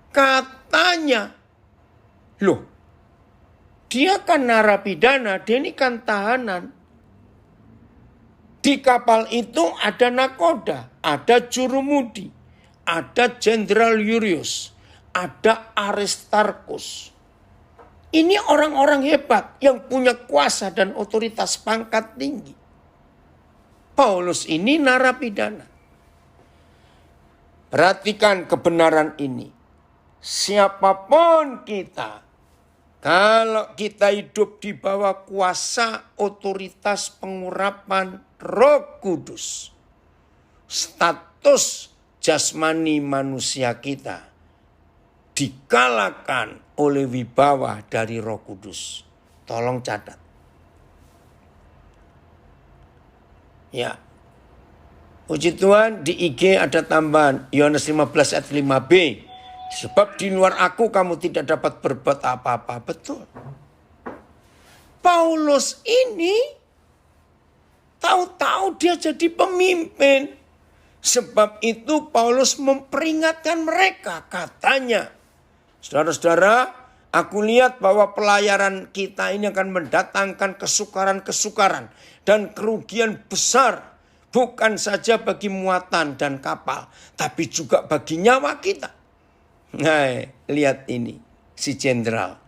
Katanya, loh, dia kan narapidana, dia ini kan tahanan. Di kapal itu ada nakoda, ada jurumudi, ada Jenderal Julius, ada Aristarkus. Ini orang-orang hebat yang punya kuasa dan otoritas pangkat tinggi. Paulus ini narapidana. Perhatikan kebenaran ini. Siapapun kita, kalau kita hidup di bawah kuasa otoritas pengurapan Roh Kudus, status jasmani manusia kita dikalahkan oleh wibawa dari Roh Kudus. Tolong catat. Ya. Puji Tuhan, di IG ada tambahan Yohanes 15 ayat 5b. Sebab di luar aku kamu tidak dapat berbuat apa-apa. Betul. Paulus ini tahu-tahu dia jadi pemimpin. Sebab itu Paulus memperingatkan mereka. Katanya, saudara-saudara, aku lihat bahwa pelayaran kita ini akan mendatangkan kesukaran-kesukaran dan kerugian besar. Bukan saja bagi muatan dan kapal, tapi juga bagi nyawa kita. Nah, lihat ini, si jenderal.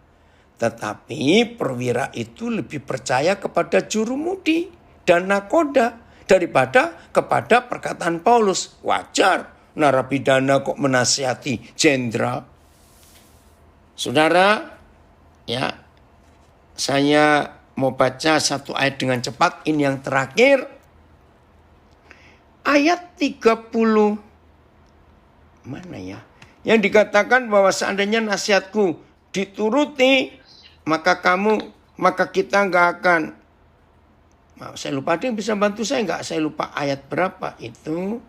Tetapi perwira itu lebih percaya kepada jurumudi dan nakoda daripada kepada perkataan Paulus. Wajar, narapidana kok menasihati jenderal. Saudara, ya, saya mau baca satu ayat dengan cepat. Ini yang terakhir. Ayat 30. Mana ya? Yang dikatakan bahwa seandainya nasihatku dituruti, maka kita nggak akan. Saya lupa, ada yang bisa bantu saya nggak? Saya lupa ayat berapa itu.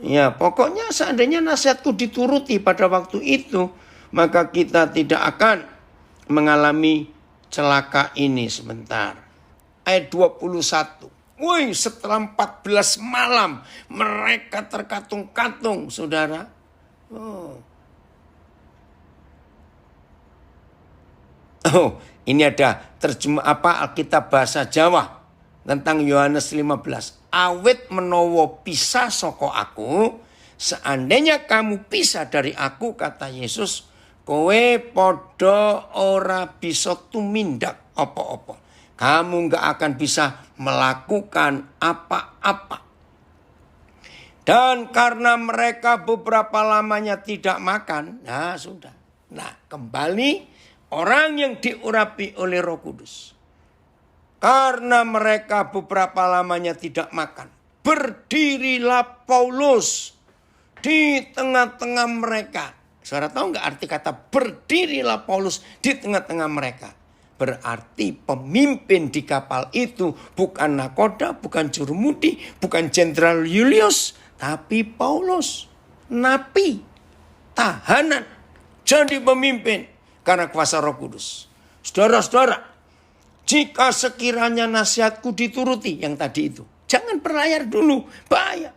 Ya, pokoknya seandainya nasihatku dituruti pada waktu itu, maka kita tidak akan mengalami celaka ini. Sebentar. Ayat 21. Woi, setelah 14 malam mereka terkatung-katung, saudara. Oh, ini ada terjemah Alkitab bahasa Jawa tentang Yohanes 15. Awit menowo pisah soko aku, seandainya kamu pisah dari aku, kata Yesus, kowe podo ora bisa tumindak apa-apa. Kamu gak akan bisa melakukan apa-apa. Dan karena mereka beberapa lamanya tidak makan, nah sudah. Nah, kembali orang yang diurapi oleh Roh Kudus. Karena mereka beberapa lamanya tidak makan, berdirilah Paulus di tengah-tengah mereka. Saudara tahu gak arti kata berdirilah Paulus di tengah-tengah mereka? Berarti pemimpin di kapal itu bukan nakoda, bukan jurumudi, bukan Jenderal Julius, tapi Paulus. Napi, tahanan, jadi pemimpin karena kuasa Roh Kudus. Saudara-saudara, jika sekiranya nasihatku dituruti yang tadi itu, jangan berlayar dulu, bahaya.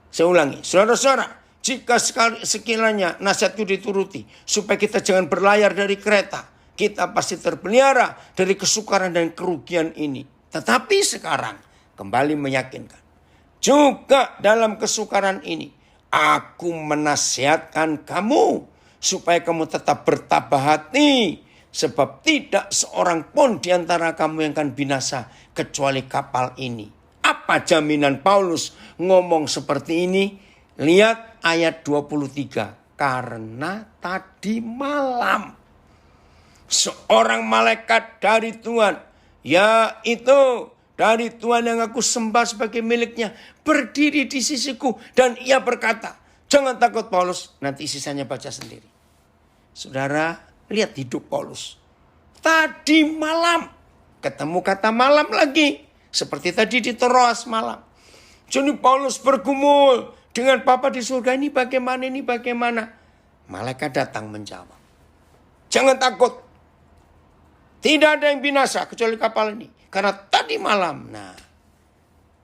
Saya ulangi, saudara-saudara, jika sekiranya nasihatku dituruti, supaya kita jangan berlayar dari kereta, kita pasti terpelihara dari kesukaran dan kerugian ini. Tetapi sekarang kembali meyakinkan, juga dalam kesukaran ini, aku menasihatkan kamu supaya kamu tetap bertabah hati. Sebab tidak seorang pun di antara kamu yang akan binasa kecuali kapal ini. Apa jaminan Paulus ngomong seperti ini? Lihat ayat 23. Karena tadi malam seorang malaikat dari Tuhan, yaitu dari Tuhan yang aku sembah sebagai miliknya, berdiri di sisiku dan ia berkata, jangan takut Paulus, nanti sisanya baca sendiri. Saudara, lihat hidup Paulus. Tadi malam, ketemu kata malam lagi. Seperti tadi di Troas malam. Jadi Paulus bergumul dengan Bapa di surga, ini bagaimana. Malaikat datang menjawab. Jangan takut. Tidak ada yang binasa kecuali kapal ini. Karena tadi malam. Nah,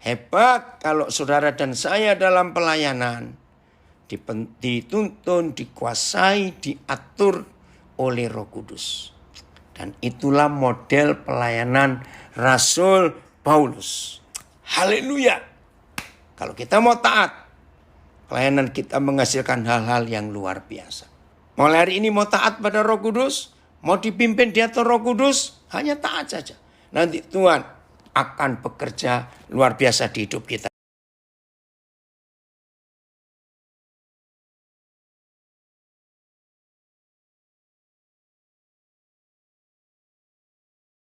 hebat kalau saudara dan saya dalam pelayanan. Dituntun, dikuasai, diatur oleh Roh Kudus. Dan itulah model pelayanan Rasul Paulus. Haleluya. Kalau kita mau taat, pelayanan kita menghasilkan hal-hal yang luar biasa. Mulai hari ini mau taat pada Roh Kudus, mau dipimpin di atas Roh Kudus, hanya taat saja. Nanti Tuhan akan bekerja luar biasa di hidup kita.